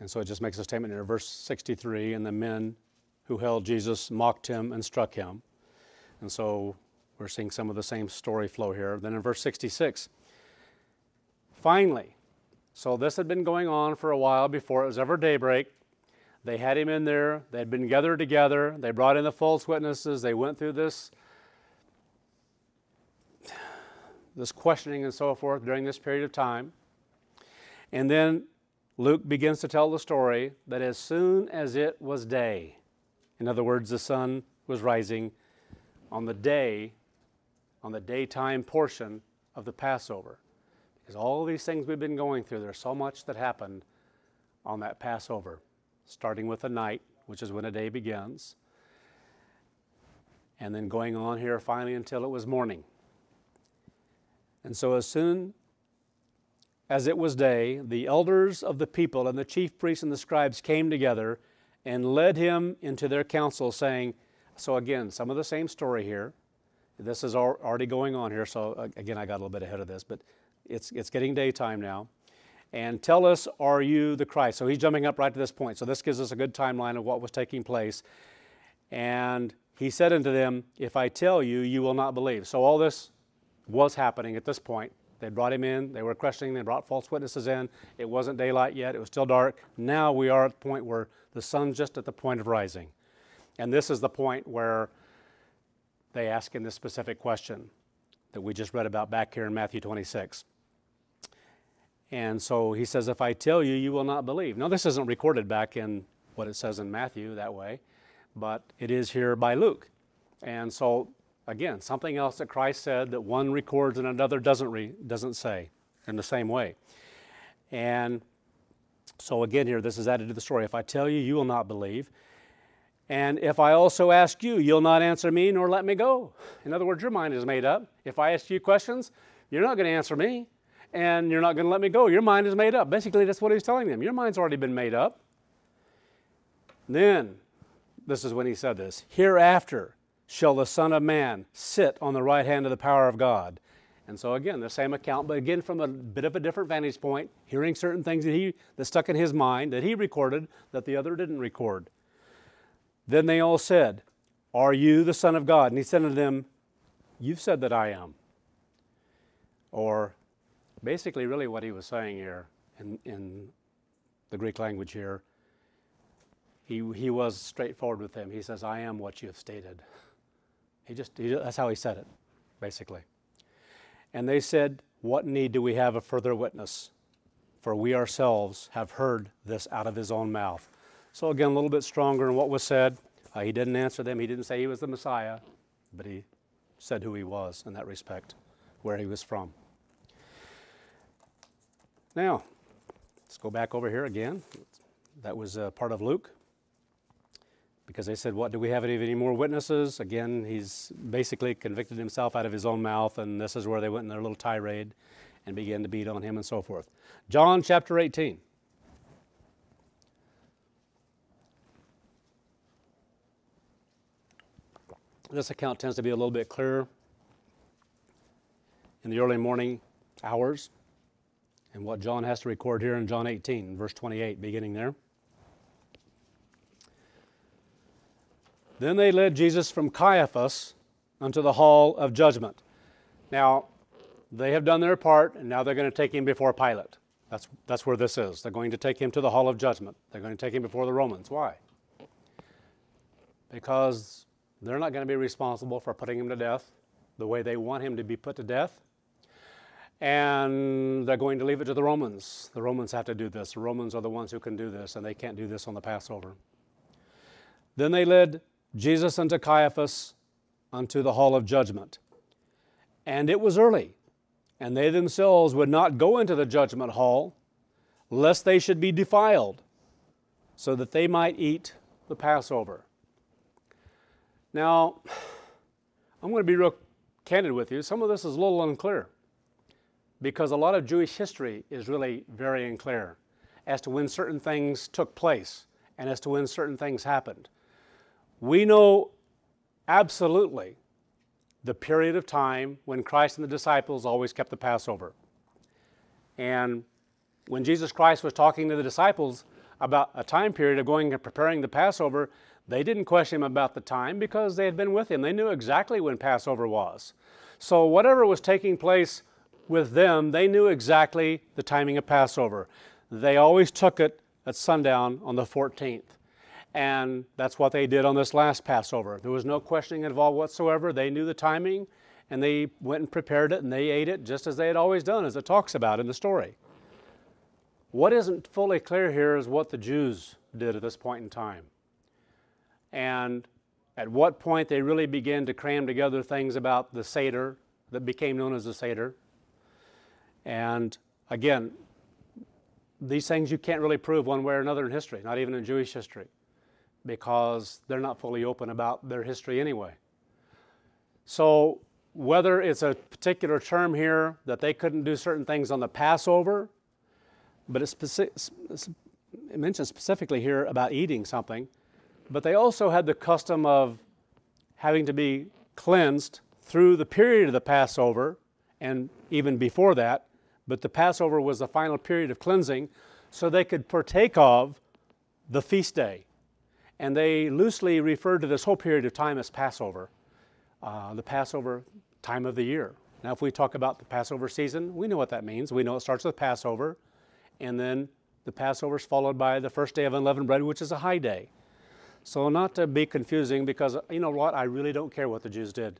And so it just makes a statement here, verse 63, and the men who held Jesus mocked him and struck him. And so we're seeing some of the same story flow here. Then in verse 66, finally, so this had been going on for a while before it was ever daybreak. They had him in there. They had been gathered together. They brought in the false witnesses. They went through this questioning and so forth during this period of time. And then Luke begins to tell the story that as soon as it was day, in other words, the sun was rising on the daytime portion of the Passover. Because all these things we've been going through, there's so much that happened on that Passover, starting with the night, which is when a day begins, and then going on here finally until it was morning. And so as soon as it was day, the elders of the people and the chief priests and the scribes came together and led him into their council, saying, so again, some of the same story here. This is already going on here, so again, I got a little bit ahead of this, but it's getting daytime now. And tell us, are you the Christ? So he's jumping up right to this point. So this gives us a good timeline of what was taking place. And he said unto them, if I tell you, you will not believe. So all this was happening at this point. They brought him in. They were questioning. They brought false witnesses in. It wasn't daylight yet. It was still dark. Now we are at the point where the sun's just at the point of rising. And this is the point where they ask him this specific question that we just read about back here in Matthew 26. And so he says, if I tell you, you will not believe. Now, this isn't recorded back in what it says in Matthew that way, but it is here by Luke. And so, again, something else that Christ said that one records and another doesn't say in the same way. And so again here, this is added to the story. If I tell you, you will not believe. And if I also ask you, you'll not answer me nor let me go. In other words, your mind is made up. If I ask you questions, you're not going to answer me. And you're not going to let me go. Your mind is made up. Basically, that's what he's telling them. Your mind's already been made up. Then, this is when he said this, hereafter shall the Son of Man sit on the right hand of the power of God. And so again, the same account, but again from a bit of a different vantage point, hearing certain things that stuck in his mind, that he recorded, that the other didn't record. Then they all said, are you the Son of God? And he said to them, you've said that I am. Or basically, really what he was saying here in the Greek language here, he was straightforward with them. He says, I am what you have stated. That's how he said it, basically. And they said, what need do we have a further witness? For we ourselves have heard this out of his own mouth. So again, a little bit stronger in what was said. He didn't answer them. He didn't say he was the Messiah, but he said who he was in that respect, where he was from. Now, let's go back over here again. That was part of Luke. Because they said, what, do we have any more witnesses? Again, he's basically convicted himself out of his own mouth, and this is where they went in their little tirade and began to beat on him and so forth. John chapter 18. This account tends to be a little bit clearer in the early morning hours. And what John has to record here in John 18, verse 28, beginning there. Then they led Jesus from Caiaphas unto the hall of judgment. Now, they have done their part, and now they're going to take him before Pilate. That's where this is. They're going to take him to the hall of judgment. They're going to take him before the Romans. Why? Because they're not going to be responsible for putting him to death the way they want him to be put to death. And they're going to leave it to the Romans. The Romans have to do this. The Romans are the ones who can do this, and they can't do this on the Passover. Then they led Jesus unto Caiaphas unto the hall of judgment. And it was early, and they themselves would not go into the judgment hall, lest they should be defiled, so that they might eat the Passover. Now, I'm going to be real candid with you. Some of this is a little unclear because a lot of Jewish history is really very unclear as to when certain things took place and as to when certain things happened. We know absolutely the period of time when Christ and the disciples always kept the Passover. And when Jesus Christ was talking to the disciples about a time period of going and preparing the Passover, they didn't question him about the time because they had been with him. They knew exactly when Passover was. So whatever was taking place with them, they knew exactly the timing of Passover. They always took it at sundown on the 14th. And that's what they did on this last Passover. There was no questioning involved whatsoever. They knew the timing, and they went and prepared it, and they ate it just as they had always done, as it talks about in the story. What isn't fully clear here is what the Jews did at this point in time. And at what point they really began to cram together things about the Seder that became known as the Seder. And again, these things you can't really prove one way or another in history, not even in Jewish history, because they're not fully open about their history anyway. So whether it's a particular term here that they couldn't do certain things on the Passover, but it mentions specifically here about eating something, but they also had the custom of having to be cleansed through the period of the Passover and even before that, but the Passover was the final period of cleansing so they could partake of the feast day. And they loosely referred to this whole period of time as Passover, the Passover time of the year. Now, if we talk about the Passover season, we know what that means. We know it starts with Passover, and then the Passover is followed by the first day of unleavened bread, which is a high day. So not to be confusing, because you know what? I really don't care what the Jews did.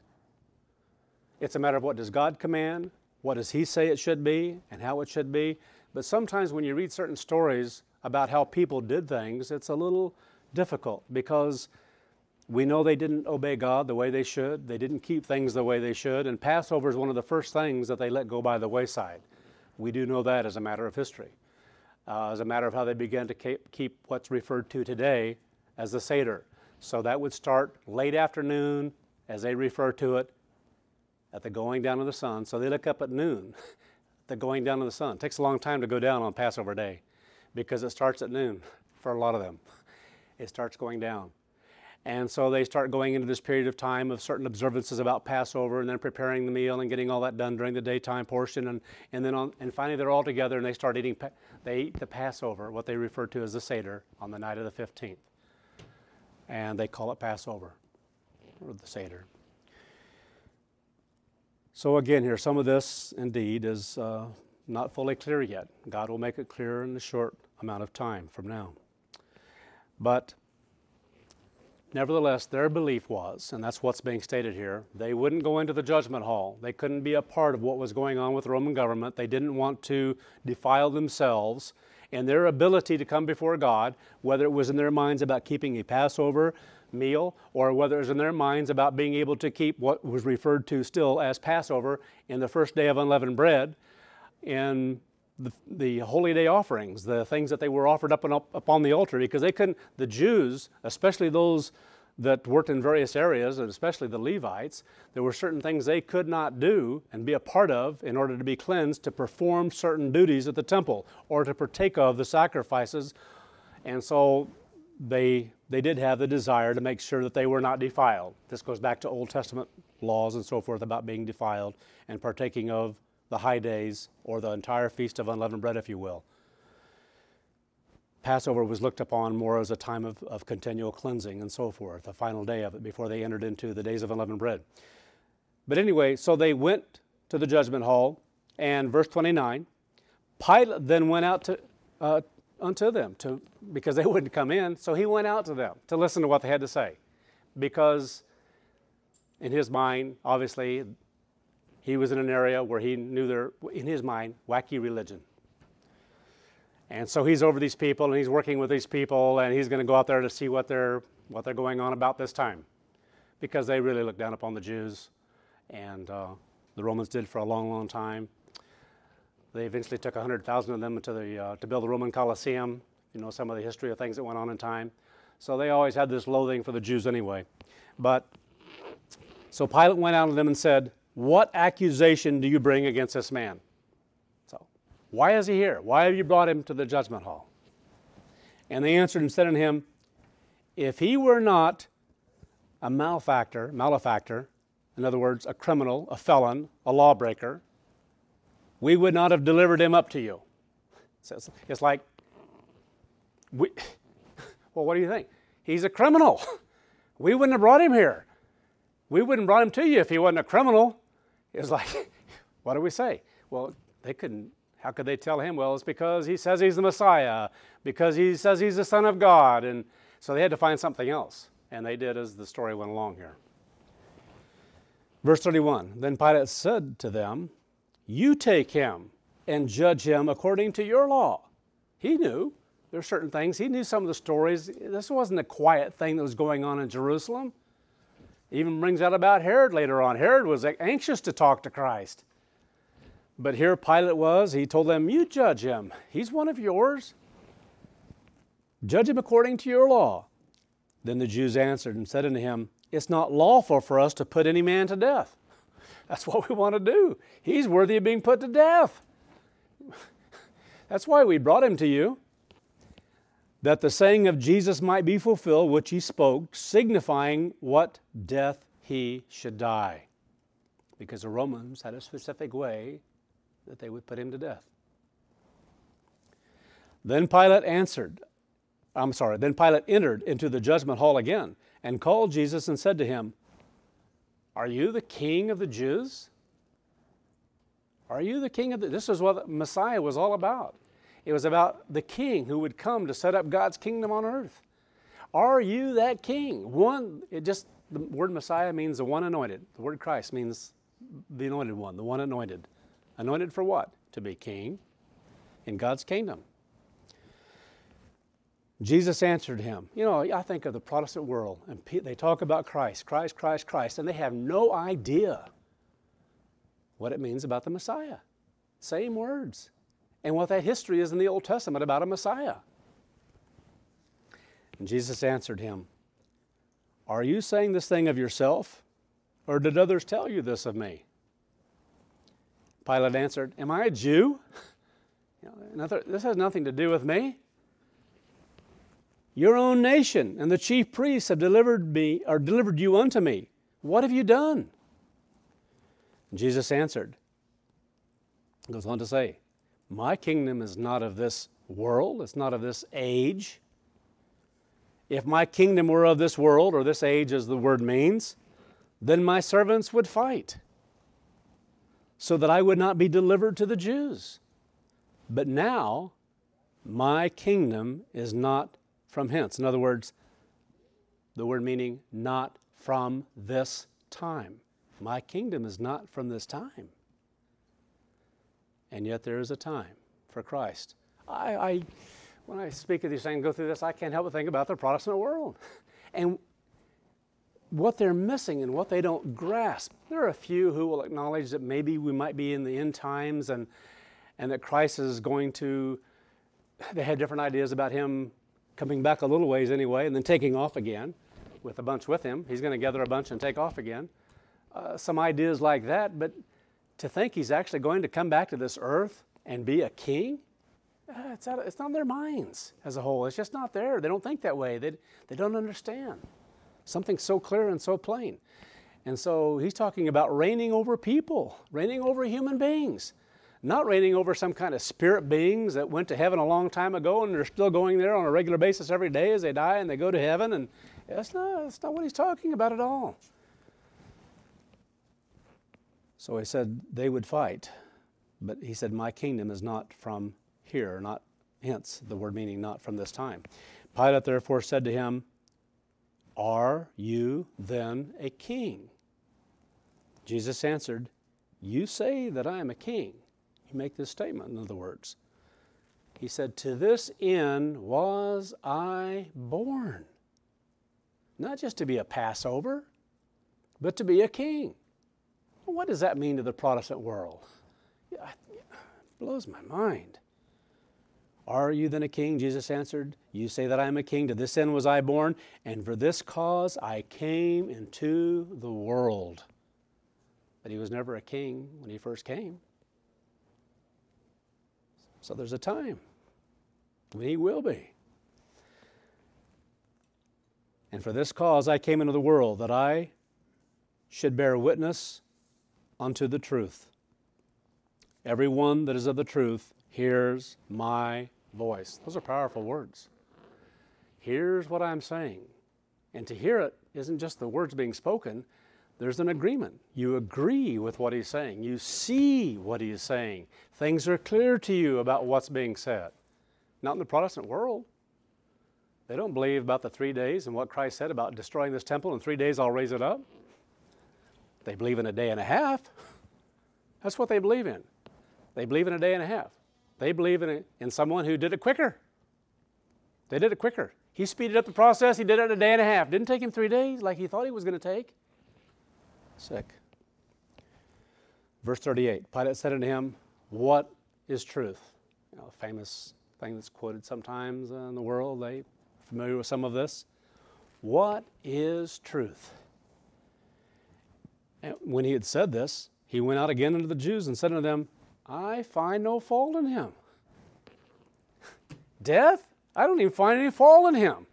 It's a matter of what does God command, what does He say it should be, and how it should be. But sometimes when you read certain stories about how people did things, it's a little difficult because we know they didn't obey God the way they should. They didn't keep things the way they should. And Passover is one of the first things that they let go by the wayside. We do know that as a matter of history, as a matter of how they began to keep what's referred to today as the Seder. So that would start late afternoon, as they refer to it, at the going down of the sun. So they look up at noon, the going down of the sun. It takes a long time to go down on Passover day because it starts at noon for a lot of them. It starts going down. And so they start going into this period of time of certain observances about Passover and then preparing the meal and getting all that done during the daytime portion. And finally they're all together and they start eating, they eat the Passover, what they refer to as the Seder, on the night of the 15th. And they call it Passover, or the Seder. So again here, some of this indeed is not fully clear yet. God will make it clear in a short amount of time from now. But nevertheless, their belief was, and that's what's being stated here, they wouldn't go into the judgment hall. They couldn't be a part of what was going on with the Roman government. They didn't want to defile themselves and their ability to come before God, whether it was in their minds about keeping a Passover meal or whether it was in their minds about being able to keep what was referred to still as Passover in the first day of unleavened bread, in the holy day offerings, the things that they were offered up on the altar, because they couldn't, the Jews, especially those that worked in various areas, and especially the Levites, there were certain things they could not do and be a part of in order to be cleansed, to perform certain duties at the temple or to partake of the sacrifices. And so they did have the desire to make sure that they were not defiled. This goes back to Old Testament laws and so forth about being defiled and partaking of the high days, or the entire Feast of Unleavened Bread, if you will. Passover was looked upon more as a time of continual cleansing and so forth, the final day of it before they entered into the days of unleavened bread. But anyway, so they went to the judgment hall, and verse 29, Pilate then went out unto them, because they wouldn't come in, so he went out to them to listen to what they had to say, because in his mind, obviously, he was in an area where he knew in his mind, wacky religion. And so he's over these people and he's working with these people and he's going to go out there to see what they're going on about this time, because they really look down upon the Jews, and the Romans did for a long, long time. They eventually took 100,000 of them to build the Roman Colosseum. You know some of the history of things that went on in time. So they always had this loathing for the Jews anyway. But So Pilate went out to them and said, "What accusation do you bring against this man?" So, why is he here? Why have you brought him to the judgment hall? And they answered and said unto him, "If he were not a malefactor, in other words, a criminal, a felon, a lawbreaker, we would not have delivered him up to you." So it's like, well, what do you think? He's a criminal. We wouldn't have brought him here. We wouldn't have brought him to you if he wasn't a criminal. It's like, what do we say? Well, they couldn't. How could they tell him? Well, it's because he says he's the Messiah, because he says he's the Son of God. And so they had to find something else. And they did as the story went along here. Verse 31, then Pilate said to them, "You take him and judge him according to your law." He knew. There are certain things. He knew some of the stories. This wasn't a quiet thing that was going on in Jerusalem. It even brings out about Herod later on. Herod was anxious to talk to Christ. But here Pilate was. He told them, "You judge him. He's one of yours. Judge him according to your law." Then the Jews answered and said unto him, "It's not lawful for us to put any man to death." That's what we want to do. He's worthy of being put to death. That's why we brought him to you, that the saying of Jesus might be fulfilled, which he spoke, signifying what death he should die. Because the Romans had a specific way that they would put him to death. Then Pilate entered into the judgment hall again, and called Jesus and said to him, "Are you the king of the Jews?" Are you the king of the... This is what Messiah was all about. It was about the king who would come to set up God's kingdom on earth. Are you that king? The word Messiah means the one anointed. The word Christ means the anointed one, the one anointed. Anointed for what? To be king in God's kingdom. Jesus answered him. You know, I think of the Protestant world, and they talk about Christ, Christ, Christ, Christ, and they have no idea what it means about the Messiah. Same words. And what that history is in the Old Testament about a Messiah. And Jesus answered him, "Are you saying this thing of yourself, or did others tell you this of me?" Pilate answered, "Am I a Jew? This has nothing to do with me. Your own nation and the chief priests have delivered you unto me. What have you done?" And Jesus answered, goes on to say, "My kingdom is not of this world, it's not of this age. If my kingdom were of this world, or this age as the word means, then my servants would fight, so that I would not be delivered to the Jews. But now my kingdom is not from hence." In other words, the word meaning not from this time. My kingdom is not from this time. And yet there is a time for Christ. When I speak of these things, go through this, I can't help but think about the Protestant world and what they're missing and what they don't grasp. There are a few who will acknowledge that maybe we might be in the end times and that Christ is going to, they had different ideas about him coming back a little ways anyway and then taking off again with a bunch with him. He's going to gather a bunch and take off again. Some ideas like that, but to think he's actually going to come back to this earth and be a king, it's not in their minds as a whole. It's just not there. They don't think that way. They don't understand something so clear and so plain. And so he's talking about reigning over people, reigning over human beings, not reigning over some kind of spirit beings that went to heaven a long time ago and they're still going there on a regular basis every day as they die and they go to heaven. And that's not what he's talking about at all. So he said they would fight, but he said, "My kingdom is not from here," not hence, the word meaning not from this time. Pilate therefore said to him, "Are you then a king?" Jesus answered, "You say that I am a king." You make this statement, in other words. He said, "To this end was I born." Not just to be a Passover, but to be a king. What does that mean to the Protestant world? It blows my mind. Are you then a king? Jesus answered, you say that I am a king. To this end was I born, and for this cause I came into the world. But he was never a king when he first came. So there's a time when he will be. And for this cause I came into the world, that I should bear witness unto the truth. Everyone that is of the truth hears my voice. Those are powerful words. Here's what I'm saying. And to hear it isn't just the words being spoken. There's an agreement. You agree with what he's saying. You see what he is saying. Things are clear to you about what's being said. Not in the Protestant world. They don't believe about the 3 days and what Christ said about destroying this temple. In 3 days I'll raise it up. They believe in a day and a half. That's what they believe in. They believe in a day and a half. They believe in someone who did it quicker. They did it quicker. He speeded up the process. He did it in a day and a half. Didn't take him 3 days like he thought he was going to take. Sick. Verse 38, Pilate said unto him, what is truth? You know, a famous thing that's quoted sometimes in the world. They familiar with some of this. What is truth? And when he had said this, he went out again unto the Jews and said unto them, I find no fault in him. Death? I don't even find any fault in him.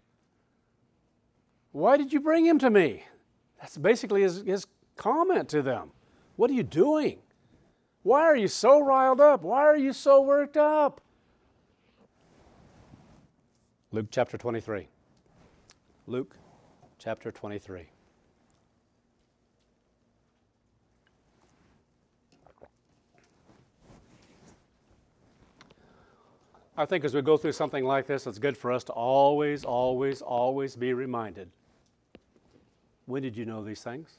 Why did you bring him to me? That's basically his comment to them. What are you doing? Why are you so riled up? Why are you so worked up? Luke chapter 23. Luke chapter 23. I think as we go through something like this, it's good for us to always, always, always be reminded. When did you know these things?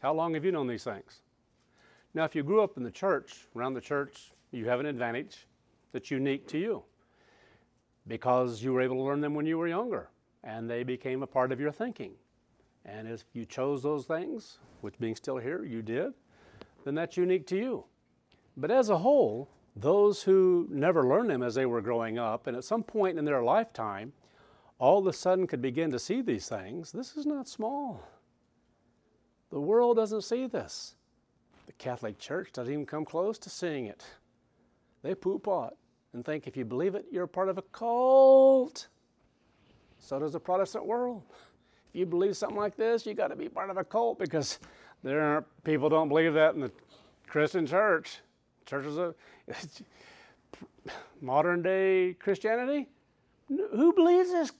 How long have you known these things? Now, if you grew up in the church, around the church, you have an advantage that's unique to you because you were able to learn them when you were younger, and they became a part of your thinking. And if you chose those things, which being still here, you did, then that's unique to you. But as a whole, those who never learned them as they were growing up, and at some point in their lifetime, all of a sudden could begin to see these things. This is not small. The world doesn't see this. The Catholic Church doesn't even come close to seeing it. They poo-paw it and think if you believe it, you're part of a cult. So does the Protestant world. If you believe something like this, you got to be part of a cult because people don't believe that in the Christian church. Churches of modern day Christianity? Who believes this?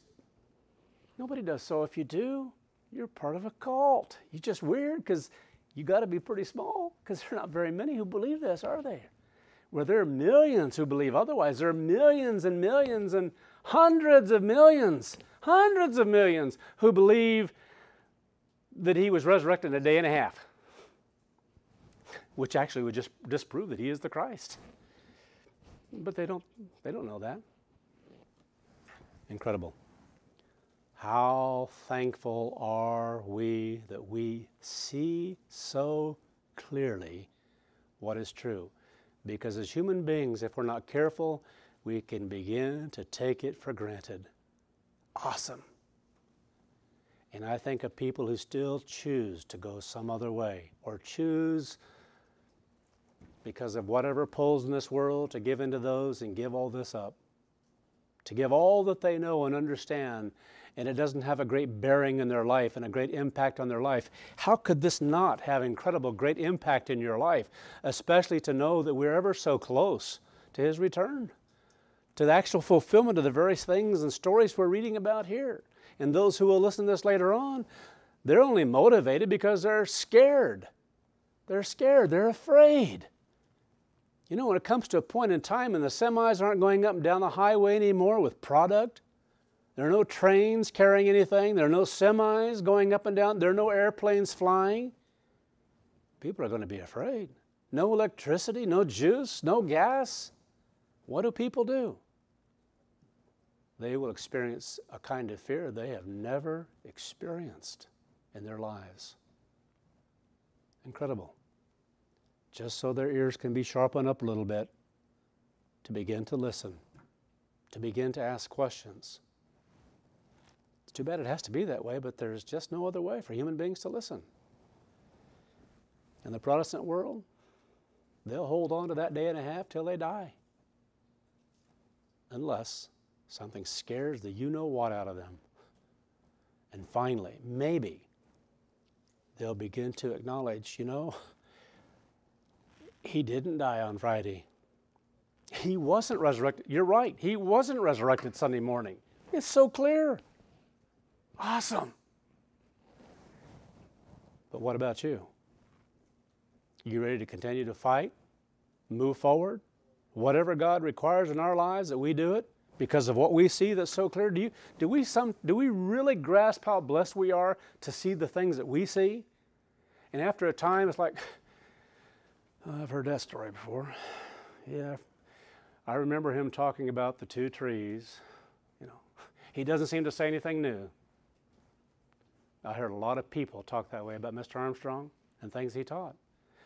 Nobody does. So if you do, you're part of a cult. You're just weird because you got to be pretty small because there are not very many who believe this, are there? Well, there are millions who believe otherwise. There are millions and millions and hundreds of millions who believe that he was resurrected in a day and a half, which actually would just disprove that he is the Christ. But they don't know that. Incredible. How thankful are we that we see so clearly what is true. Because as human beings, if we're not careful, we can begin to take it for granted. Awesome. And I think of people who still choose to go some other way, or choose because of whatever pulls in this world to give into those and give all this up. To give all that they know and understand, and it doesn't have a great bearing in their life and a great impact on their life. How could this not have incredible, great impact in your life, especially to know that we're ever so close to his return, to the actual fulfillment of the various things and stories we're reading about here? And those who will listen to this later on, they're only motivated because they're scared. They're scared. They're afraid. You know, when it comes to a point in time and the semis aren't going up and down the highway anymore with product, there are no trains carrying anything, there are no semis going up and down, there are no airplanes flying, people are going to be afraid. No electricity, no juice, no gas. What do people do? They will experience a kind of fear they have never experienced in their lives. Incredible. Just so their ears can be sharpened up a little bit to begin to listen, to begin to ask questions. It's too bad it has to be that way, but there's just no other way for human beings to listen. In the Protestant world, they'll hold on to that day and a half till they die, unless something scares the you-know-what out of them. And finally, maybe they'll begin to acknowledge, he didn't die on Friday. He wasn't resurrected. You're right. He wasn't resurrected Sunday morning. It's so clear. Awesome. But what about you? You ready to continue to fight, move forward? Whatever God requires in our lives, that we do it because of what we see that's so clear. Do we really grasp how blessed we are to see the things that we see? And after a time, it's like, oh, I've heard that story before. Yeah, I remember him talking about the two trees. He doesn't seem to say anything new. I heard a lot of people talk that way about Mr. Armstrong and things he taught.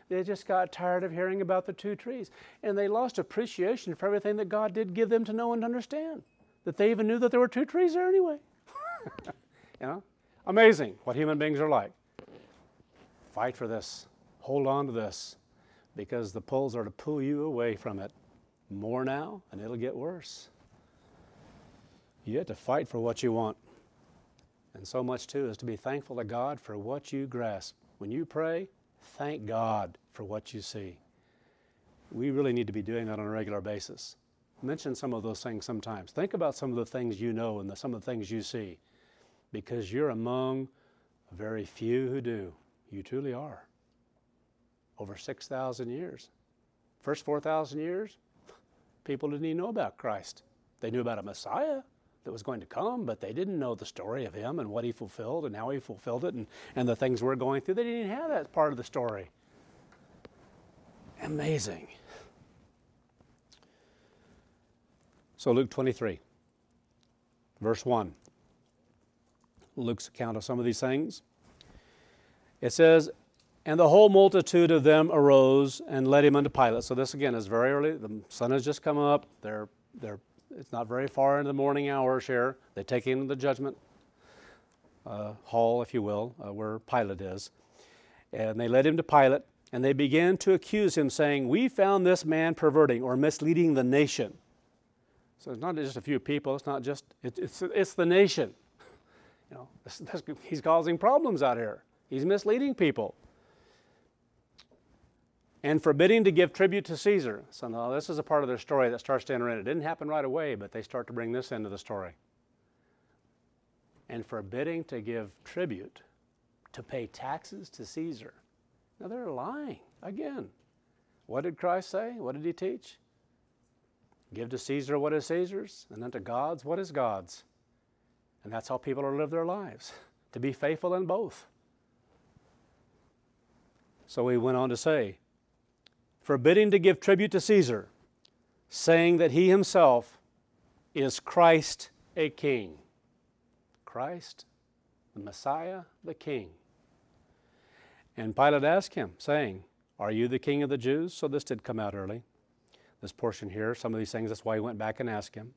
They just got tired of hearing about the two trees, and they lost appreciation for everything that God did give them to know and understand, that they even knew that there were two trees there anyway. Amazing what human beings are like. Fight for this. Hold on to this, because the pulls are to pull you away from it more now, and it'll get worse. You have to fight for what you want. And so much, too, is to be thankful to God for what you grasp. When you pray, thank God for what you see. We really need to be doing that on a regular basis. Mention some of those things sometimes. Think about some of the things you know and some of the things you see, because you're among very few who do. You truly are. Over 6,000 years. First 4,000 years, people didn't even know about Christ. They knew about a Messiah that was going to come, but they didn't know the story of him and what he fulfilled and how he fulfilled it and the things we're going through. They didn't even have that part of the story. Amazing. So Luke 23, verse 1. Luke's account of some of these things. It says, and the whole multitude of them arose and led him unto Pilate. So this again is very early. The sun has just come up. It's not very far into the morning hours here. They take him to the judgment hall, if you will, where Pilate is. And they led him to Pilate, and they began to accuse him, saying, we found this man perverting or misleading the nation. So it's not just a few people. It's not just, it's the nation. He's causing problems out here. He's misleading people. And forbidding to give tribute to Caesar. So now this is a part of their story that starts to enter in. It didn't happen right away, but they start to bring this into the story. And forbidding to give tribute, to pay taxes to Caesar. Now they're lying again. What did Christ say? What did he teach? Give to Caesar what is Caesar's, and unto God's what is God's. And that's how people are to live their lives, to be faithful in both. So he went on to say, forbidding to give tribute to Caesar, saying that he himself is Christ a king. Christ, the Messiah, the king. And Pilate asked him, saying, are you the king of the Jews? So this did come out early. This portion here, some of these things, that's why he went back and asked him.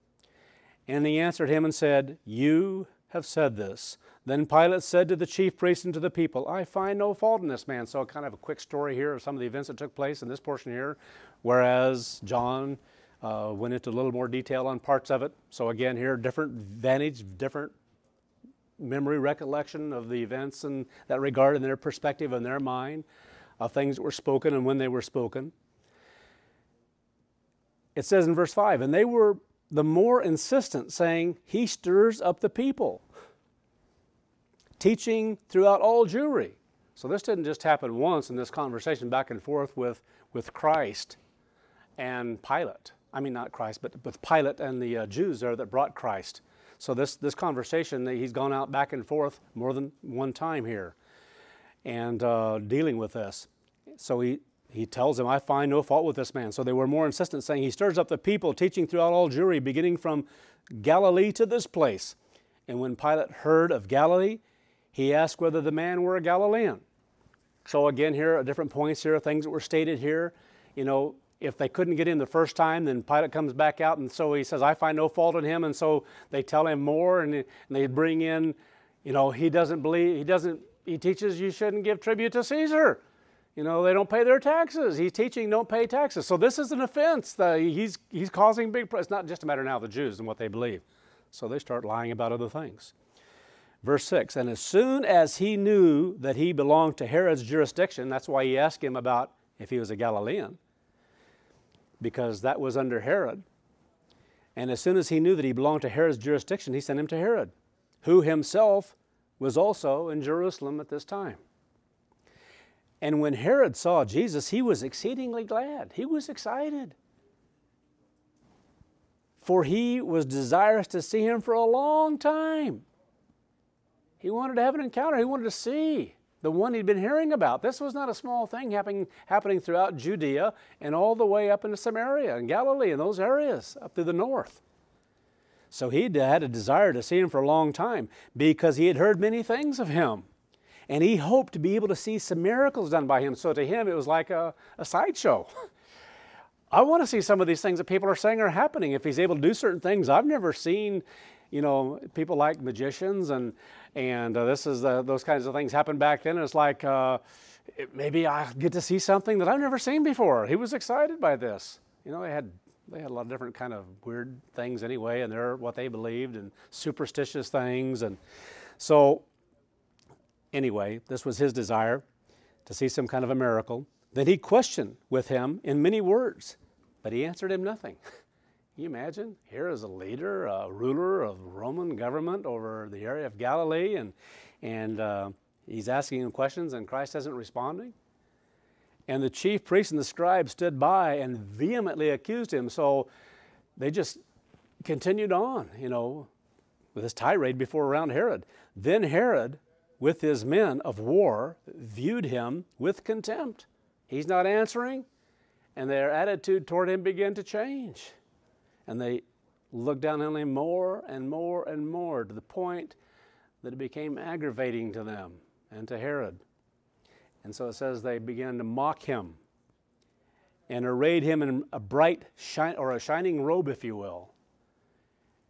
And he answered him and said, you have said this. Then Pilate said to the chief priests and to the people, I find no fault in this man. So kind of a quick story here of some of the events that took place in this portion here, whereas John went into a little more detail on parts of it. So again here, different vantage, different memory recollection of the events in that regard, in their perspective and their mind, of things that were spoken and when they were spoken. It says in verse 5, and they were the more insistent, saying, he stirs up the people, teaching throughout all Jewry. So this didn't just happen once in this conversation back and forth with Christ and Pilate. I mean, not Christ, but with Pilate and the Jews there that brought Christ. So this conversation, he's gone out back and forth more than one time here and dealing with this. So he tells them, I find no fault with this man. So they were more insistent, saying, he stirs up the people, teaching throughout all Jewry, beginning from Galilee to this place. And when Pilate heard of Galilee, he asked whether the man were a Galilean. So again here, at different points here, things that were stated here, if they couldn't get him the first time, then Pilate comes back out, and so he says, I find no fault in him. And so they tell him more, and they bring in, he doesn't believe, he teaches you shouldn't give tribute to Caesar. They don't pay their taxes. He's teaching don't pay taxes. So this is an offense. He's causing big, it's not just a matter now of the Jews and what they believe. So they start lying about other things. Verse 6, and as soon as he knew that he belonged to Herod's jurisdiction, that's why he asked him about if he was a Galilean, because that was under Herod. And as soon as he knew that he belonged to Herod's jurisdiction, he sent him to Herod, who himself was also in Jerusalem at this time. And when Herod saw Jesus, he was exceedingly glad. He was excited. For he was desirous to see him for a long time. He wanted to have an encounter. He wanted to see the one he'd been hearing about. This was not a small thing happening throughout Judea and all the way up into Samaria and Galilee and those areas up to the north. So he had a desire to see him for a long time because he had heard many things of him. And he hoped to be able to see some miracles done by him. So to him, it was like a sideshow. I want to see some of these things that people are saying are happening. If he's able to do certain things I've never seen, people like magicians and those kinds of things happened back then. It's like maybe I get to see something that I've never seen before. He was excited by this. They had a lot of different kind of weird things anyway, and they're what they believed and superstitious things. And so anyway, this was his desire to see some kind of a miracle. Then he questioned with him in many words, but he answered him nothing. Can you imagine? Here is a leader, a ruler of the Roman government over the area of Galilee, and he's asking him questions, and Christ isn't responding. And the chief priests and the scribes stood by and vehemently accused him. So they just continued on, with this tirade around Herod. Then Herod, with his men of war, viewed him with contempt. He's not answering, and their attitude toward him began to change. And they looked down on him more and more and more, to the point that it became aggravating to them and to Herod. And so it says they began to mock him and arrayed him in a shining robe, if you will,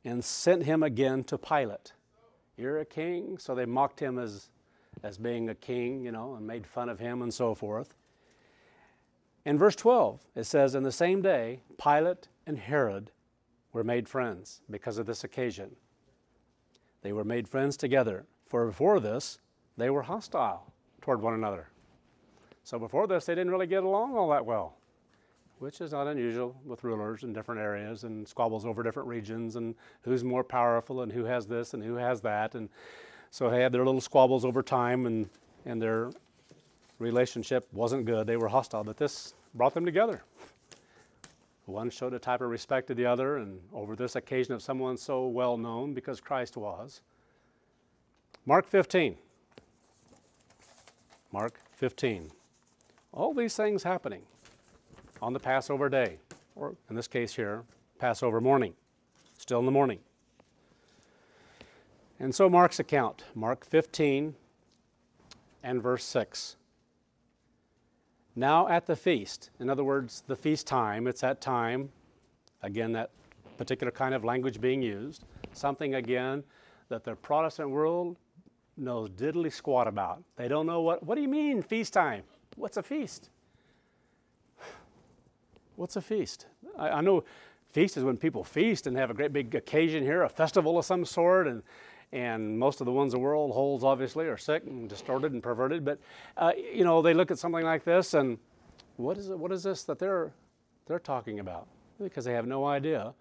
and sent him again to Pilate. You're a king? So they mocked him as being a king, and made fun of him and so forth. In verse 12, it says, in the same day, Pilate and Herod were made friends because of this occasion. They were made friends together, for before this, they were hostile toward one another. So before this, they didn't really get along all that well, which is not unusual with rulers in different areas and squabbles over different regions and who's more powerful and who has this and who has that. And so they had their little squabbles over time, and their relationship wasn't good. They were hostile, but this brought them together. One showed a type of respect to the other, and over this occasion of someone so well known because Christ was. Mark 15. Mark 15. All these things happening on the Passover day, or in this case here, Passover morning, still in the morning. And so Mark's account, Mark 15 and verse 6. Now at the feast, in other words, the feast time, it's that time, again, that particular kind of language being used, something again that the Protestant world knows diddly squat about. They don't know what do you mean feast time? What's a feast? What's a feast? I know feast is when people feast and have a great big occasion here, a festival of some sort, and most of the ones the world holds obviously are sick and distorted and perverted. But they look at something like this and what is this that they're talking about? Because they have no idea,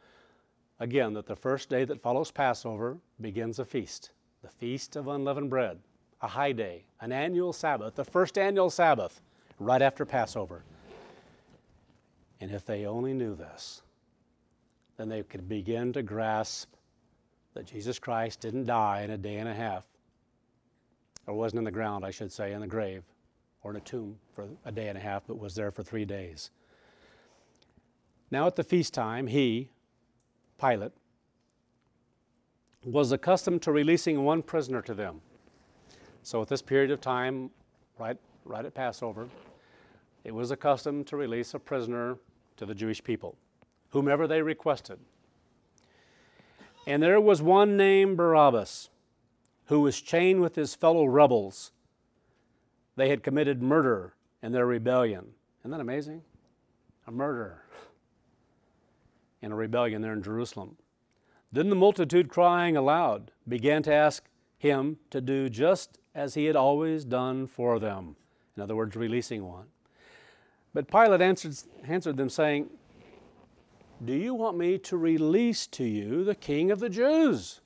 again, that the first day that follows Passover begins a feast, the Feast of Unleavened Bread, a high day, an annual Sabbath, the first annual Sabbath, right after Passover. And if they only knew this, then they could begin to grasp that Jesus Christ didn't die in a day and a half, or wasn't in the ground, I should say, in the grave, or in a tomb for a day and a half, but was there for 3 days. Now at the feast time, he, Pilate, was accustomed to releasing one prisoner to them. So at this period of time, right at Passover, it was accustomed to release a prisoner to the Jewish people, whomever they requested. And there was one named Barabbas, who was chained with his fellow rebels. They had committed murder in their rebellion. Isn't that amazing? A murder in a rebellion there in Jerusalem. Then the multitude, crying aloud, began to ask him to do just as he had always done for them. In other words, releasing one. But Pilate answered them, saying, "Do you want me to release to you the King of the Jews?"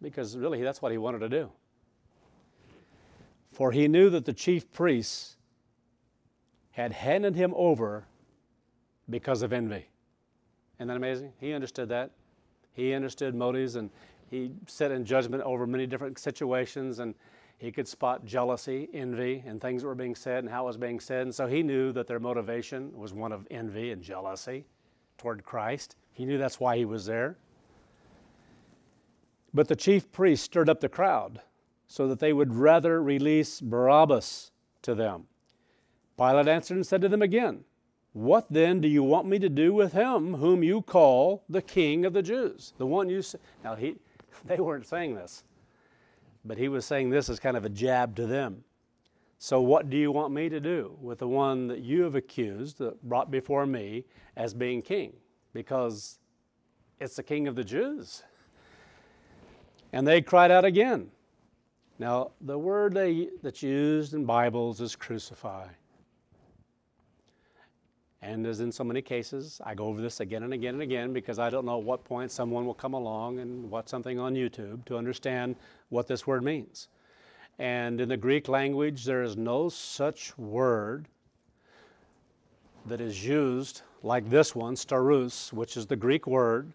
Because really, that's what he wanted to do. For he knew that the chief priests had handed him over because of envy. Isn't that amazing? He understood that. He understood motives, and he sat in judgment over many different situations, and he could spot jealousy, envy, and things that were being said and how it was being said. And so he knew that their motivation was one of envy and jealousy toward Christ. He knew that's why he was there. But the chief priests stirred up the crowd so that they would rather release Barabbas to them. Pilate answered and said to them again, "What then do you want me to do with him whom you call the King of the Jews?" The one you say. Now, they weren't saying this, but he was saying this as kind of a jab to them. So what do you want me to do with the one that you have accused, brought before me as being king? Because it's the King of the Jews. And they cried out again. Now, the word that's used in Bibles is crucify. And as in so many cases, I go over this again and again and again because I don't know at what point someone will come along and watch something on YouTube to understand what this word means. And in the Greek language, there is no such word that is used like this one, starus, which is the Greek word,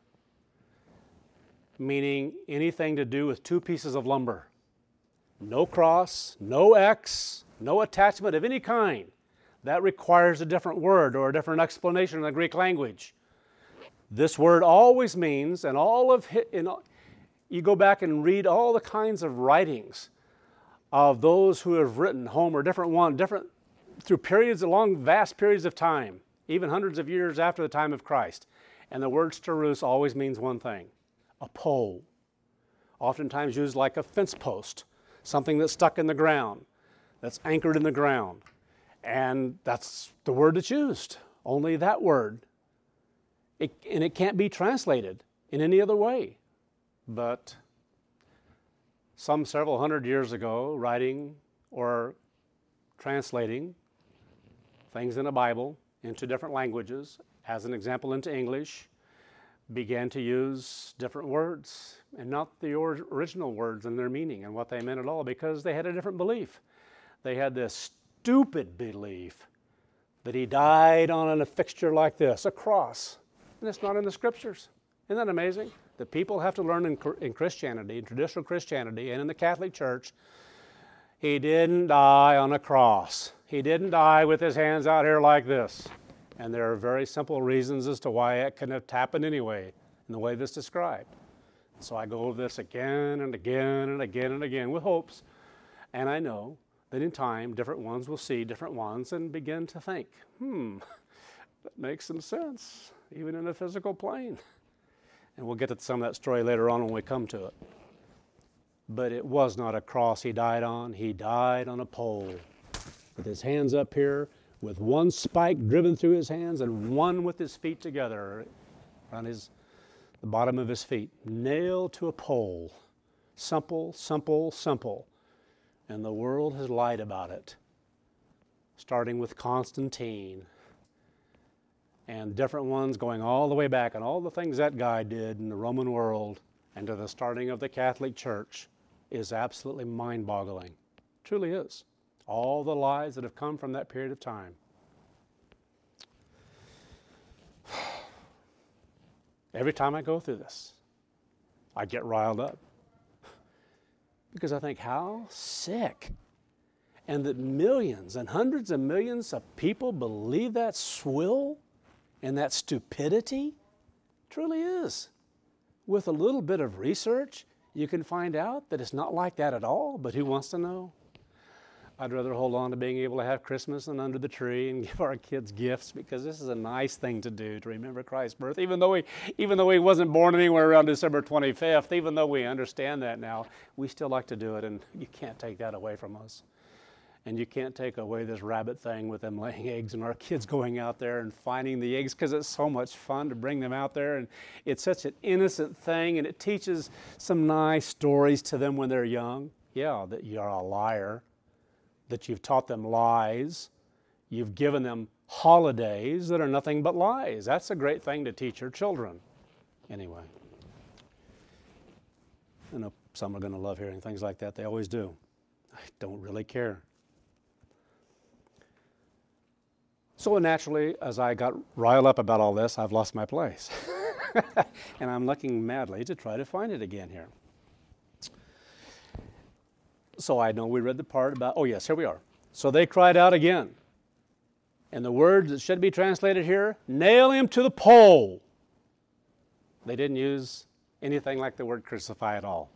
meaning anything to do with two pieces of lumber. No cross, no X, no attachment of any kind. That requires a different word or a different explanation in the Greek language. This word always means, and you go back and read all the kinds of writings of those who have written Homer, through periods, along vast periods of time, even hundreds of years after the time of Christ. And the word starus always means one thing: a pole, oftentimes used like a fence post, something that's stuck in the ground, that's anchored in the ground. And that's the word that's used, only that word. And it can't be translated in any other way. But some several hundred years ago, writing or translating things in the Bible into different languages, as an example into English, began to use different words and not the original words and their meaning and what they meant at all, because they had a different belief. They had this stupid belief that he died on a fixture like this, a cross, and it's not in the scriptures. Isn't that amazing? That people have to learn in Christianity, in traditional Christianity, and in the Catholic Church, he didn't die on a cross. He didn't die with his hands out here like this. And there are very simple reasons as to why it couldn't have happened anyway, in the way that's described. So I go over this again and again and again and again with hopes, and I know that in time, different ones will see different ones and begin to think, that makes some sense, even in a physical plane. And we'll get to some of that story later on when we come to it. But it was not a cross he died on. He died on a pole with his hands up here, with one spike driven through his hands and one with his feet together on the bottom of his feet, nailed to a pole. Simple, simple, simple. And the world has lied about it, starting with Constantine and different ones going all the way back, and all the things that guy did in the Roman world and to the starting of the Catholic Church is absolutely mind-boggling. Truly is. All the lies that have come from that period of time. Every time I go through this, I get riled up. Because I think, how sick. And that millions and hundreds of millions of people believe that swill and that stupidity. Truly is. With a little bit of research, you can find out that it's not like that at all, but who wants to know? I'd rather hold on to being able to have Christmas and under the tree and give our kids gifts, because this is a nice thing to do, to remember Christ's birth. Even though he wasn't born anywhere around December 25th, even though we understand that now, we still like to do it, and you can't take that away from us. And you can't take away this rabbit thing with them laying eggs and our kids going out there and finding the eggs, because it's so much fun to bring them out there. And it's such an innocent thing, and it teaches some nice stories to them when they're young. Yeah, that you're a liar, that you've taught them lies, you've given them holidays that are nothing but lies. That's a great thing to teach your children. Anyway, I know some are going to love hearing things like that. They always do. I don't really care. So naturally, as I got riled up about all this, I've lost my place. And I'm looking madly to try to find it again here. So I know we read the part about, oh yes, here we are. So they cried out again. And the words that should be translated here, nail him to the pole. They didn't use anything like the word crucify at all.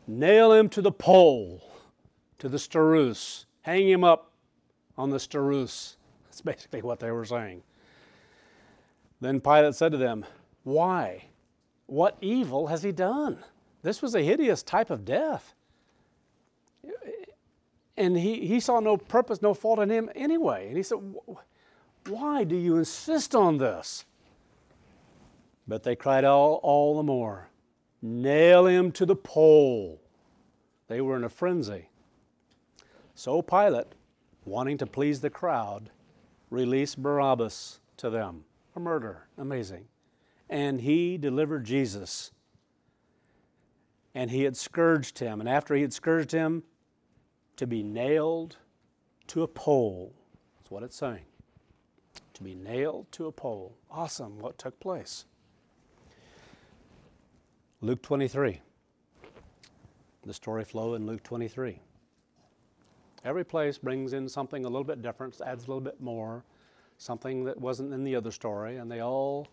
Nail him to the pole, to the stauros. Hang him up on the stauros. That's basically what they were saying. Then Pilate said to them, why? What evil has he done? This was a hideous type of death. And he saw no purpose, no fault in him anyway. And he said, why do you insist on this? But they cried all the more, nail him to the pole. They were in a frenzy. So Pilate, wanting to please the crowd, released Barabbas to them, a murderer. Amazing. And he delivered Jesus. And he had scourged him. And after he had scourged him, to be nailed to a pole. That's what it's saying. To be nailed to a pole. Awesome what took place. Luke 23. The story flow in Luke 23. Every place brings in something a little bit different, adds a little bit more, something that wasn't in the other story, and they all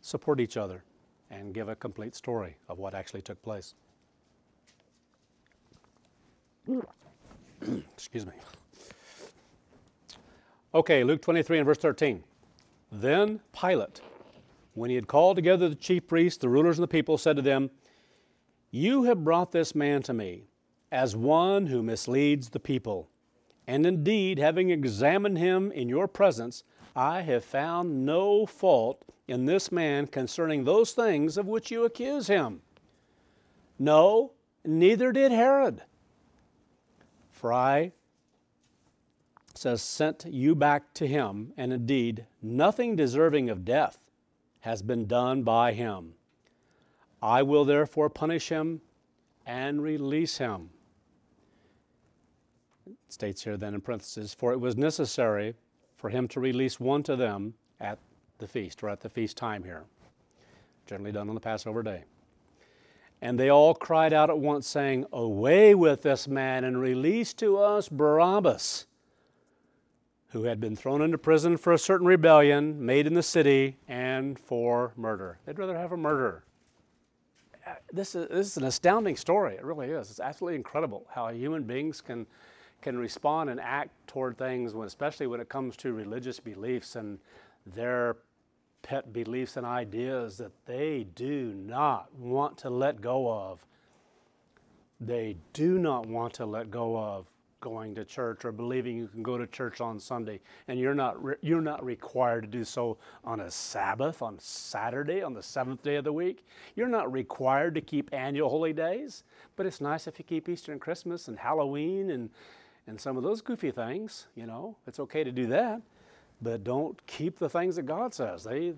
support each other and give a complete story of what actually took place. Excuse me. Okay, Luke 23 and verse 13. Then Pilate, when he had called together the chief priests, the rulers, and the people, said to them, you have brought this man to me as one who misleads the people. And indeed, having examined him in your presence, I have found no fault in this man concerning those things of which you accuse him. No, neither did Herod. For I, says, sent you back to him, and indeed, nothing deserving of death has been done by him. I will therefore punish him and release him. It states here then in parentheses, for it was necessary for him to release one to them at the feast, or at the feast time here, generally done on the Passover day. And they all cried out at once, saying, away with this man, and release to us Barabbas, who had been thrown into prison for a certain rebellion made in the city and for murder. They'd rather have a murderer. This is an astounding story. It really is. It's absolutely incredible how human beings can respond and act toward things, especially when it comes to religious beliefs and their pet beliefs and ideas that they do not want to let go of. They do not want to let go of going to church or believing you can go to church on Sunday, and you're not required to do so on a Sabbath, on Saturday, on the seventh day of the week. You're not required to keep annual holy days, but it's nice if you keep Easter and Christmas and Halloween and some of those goofy things. You know, it's okay to do that, but don't keep the things that God says. They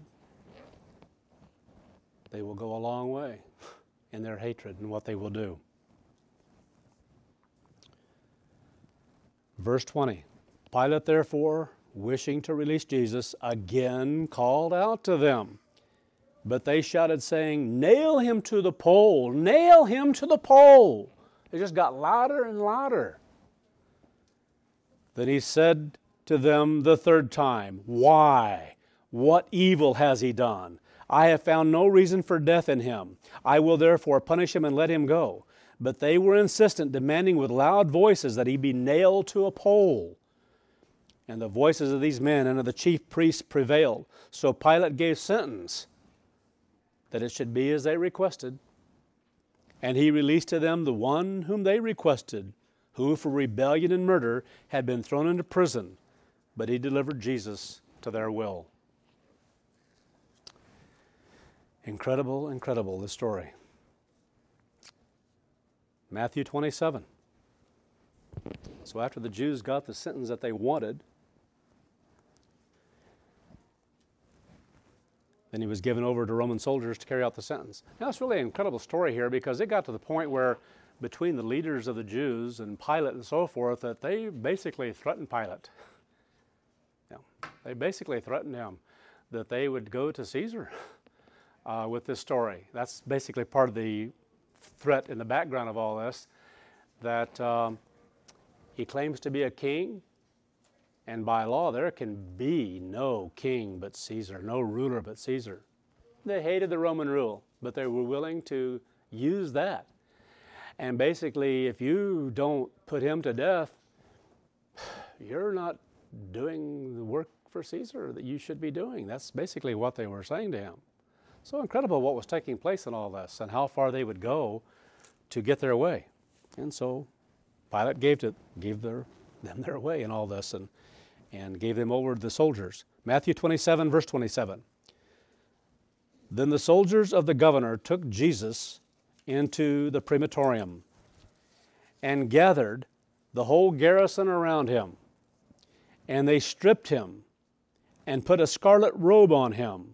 will go a long way in their hatred and what they will do. Verse 20, Pilate therefore, wishing to release Jesus, again called out to them. But they shouted, saying, nail him to the pole, nail him to the pole. It just got louder and louder. Then he said to them the third time, why? What evil has he done? I have found no reason for death in him. I will therefore punish him and let him go. But they were insistent, demanding with loud voices that he be nailed to a pole. And the voices of these men and of the chief priests prevailed. So Pilate gave sentence that it should be as they requested. And he released to them the one whom they requested, who for rebellion and murder had been thrown into prison, but he delivered Jesus to their will. Incredible, incredible, this story. Matthew 27. So after the Jews got the sentence that they wanted, then he was given over to Roman soldiers to carry out the sentence. Now, it's really an incredible story here because it got to the point where between the leaders of the Jews and Pilate and so forth that they basically threatened Pilate. They basically threatened him that they would go to Caesar with this story. That's basically part of the threat in the background of all this, that he claims to be a king, and by law there can be no king but Caesar, no ruler but Caesar. They hated the Roman rule, but they were willing to use that. And basically, if you don't put him to death, you're not doing the work for Caesar that you should be doing. That's basically what they were saying to him. So incredible what was taking place in all this and how far they would go to get their way. And so Pilate gave them their way in all this and gave them over to the soldiers. Matthew 27, verse 27. Then the soldiers of the governor took Jesus into the praetorium and gathered the whole garrison around him. And they stripped him and put a scarlet robe on him.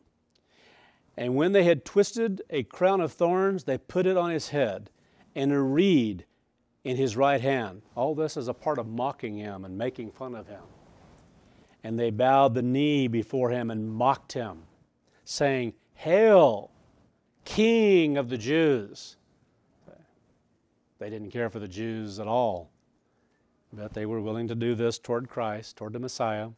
And when they had twisted a crown of thorns, they put it on his head and a reed in his right hand. All this is a part of mocking him and making fun of him. And they bowed the knee before him and mocked him, saying, "Hail, King of the Jews." They didn't care for the Jews at all, but they were willing to do this toward Christ, toward the Messiah,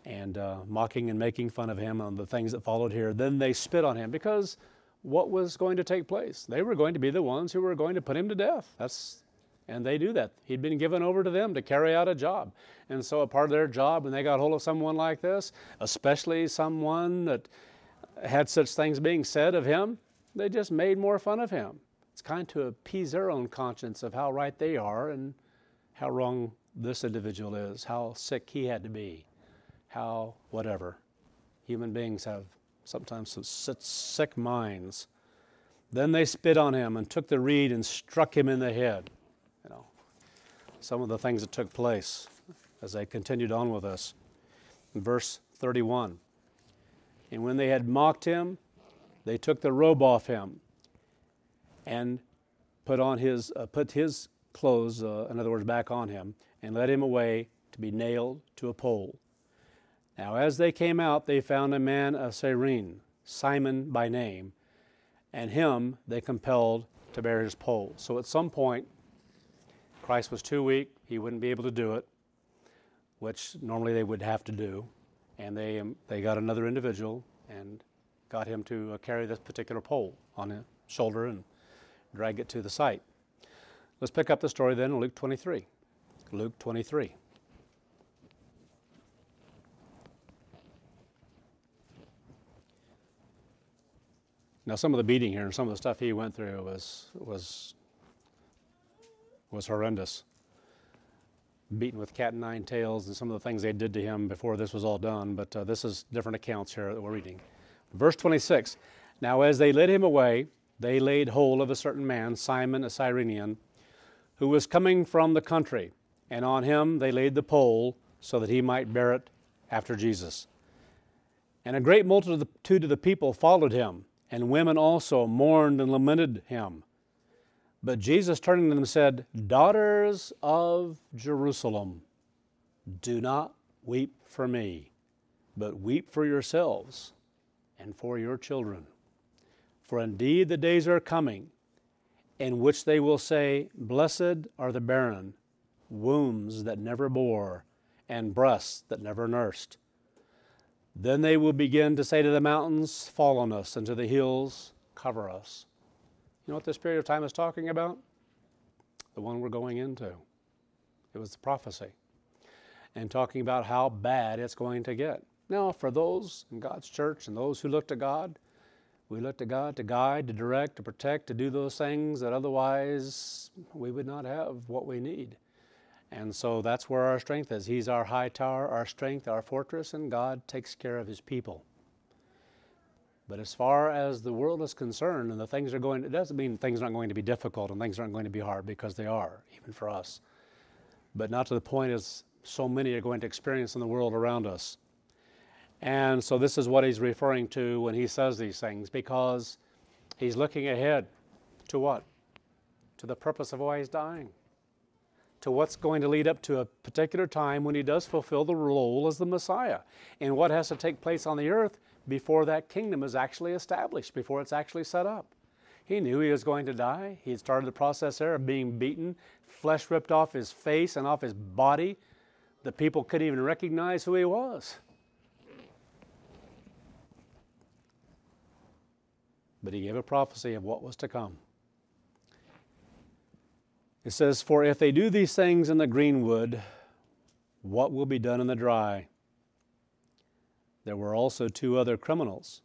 and mocking and making fun of him on the things that followed here. Then they spit on him because what was going to take place? They were going to be the ones who were going to put him to death. And they do that. He'd been given over to them to carry out a job. And so a part of their job when they got hold of someone like this, especially someone that had such things being said of him, they just made more fun of him. It's kind of to appease their own conscience of how right they are and how wrong this individual is, how sick he had to be, how whatever. Human beings have sometimes such sick minds. Then they spit on him and took the reed and struck him in the head. Some of the things that took place as they continued on with us. In verse 31, and when they had mocked him, they took the robe off him and put his clothes, in other words, back on him, and led him away to be nailed to a pole. Now as they came out, they found a man of Cyrene, Simon by name, and him they compelled to bear his pole. So at some point, Christ was too weak, he wouldn't be able to do it, which normally they would have to do, and they got another individual and got him to carry this particular pole on his shoulder and drag it to the site. Let's pick up the story then in Luke 23. Luke 23. Now some of the beating here and some of the stuff he went through was horrendous. Beaten with cat and nine tails and some of the things they did to him before this was all done, but this is different accounts here that we're reading. Verse 26, now as they led him away, they laid hold of a certain man, Simon a Cyrenian, who was coming from the country, and on him they laid the pole so that he might bear it after Jesus. And a great multitude of the people followed him, and women also mourned and lamented him. But Jesus turning to them said, daughters of Jerusalem, do not weep for me, but weep for yourselves and for your children. For indeed the days are coming in which they will say, blessed are the barren, wombs that never bore, and breasts that never nursed. Then they will begin to say to the mountains, fall on us, and to the hills, cover us. You know what this period of time is talking about? the one we're going into. It was the prophecy. And talking about how bad it's going to get. Now, for those in God's church and those who look to God, we look to God to guide, to direct, to protect, to do those things that otherwise we would not have what we need. And so that's where our strength is. He's our high tower, our strength, our fortress, and God takes care of His people. But as far as the world is concerned and the things are going, it doesn't mean things aren't going to be difficult and things aren't going to be hard, because they are, even for us. But not to the point as so many are going to experience in the world around us. And so this is what he's referring to when he says these things, because he's looking ahead to what? To the purpose of why he's dying. To what's going to lead up to a particular time when he does fulfill the role as the Messiah. And what has to take place on the earth before that kingdom is actually established, before it's actually set up. He knew he was going to die. He had started the process there of being beaten, flesh ripped off his face and off his body. The people couldn't even recognize who he was. But he gave a prophecy of what was to come. It says, "For if they do these things in the greenwood, what will be done in the dry? There were also 2 other criminals,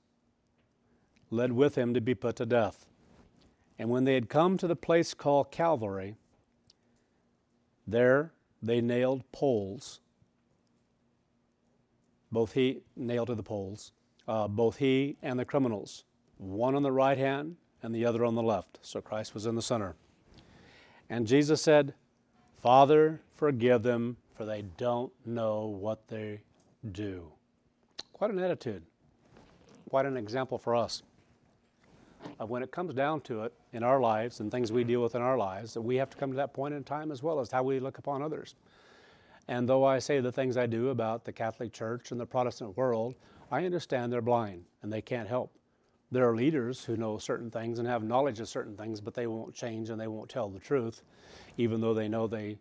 led with him to be put to death. And when they had come to the place called Calvary, there they nailed poles, both he and the criminals, one on the right hand and the other on the left." So Christ was in the center. "And Jesus said, 'Father, forgive them, for they don't know what they do.'" Quite an attitude, quite an example for us of when it comes down to it in our lives and things we deal with in our lives, that we have to come to that point in time as well as how we look upon others. And though I say the things I do about the Catholic Church and the Protestant world, I understand they're blind and they can't help. There are leaders who know certain things and have knowledge of certain things, but they won't change and they won't tell the truth, even though they know they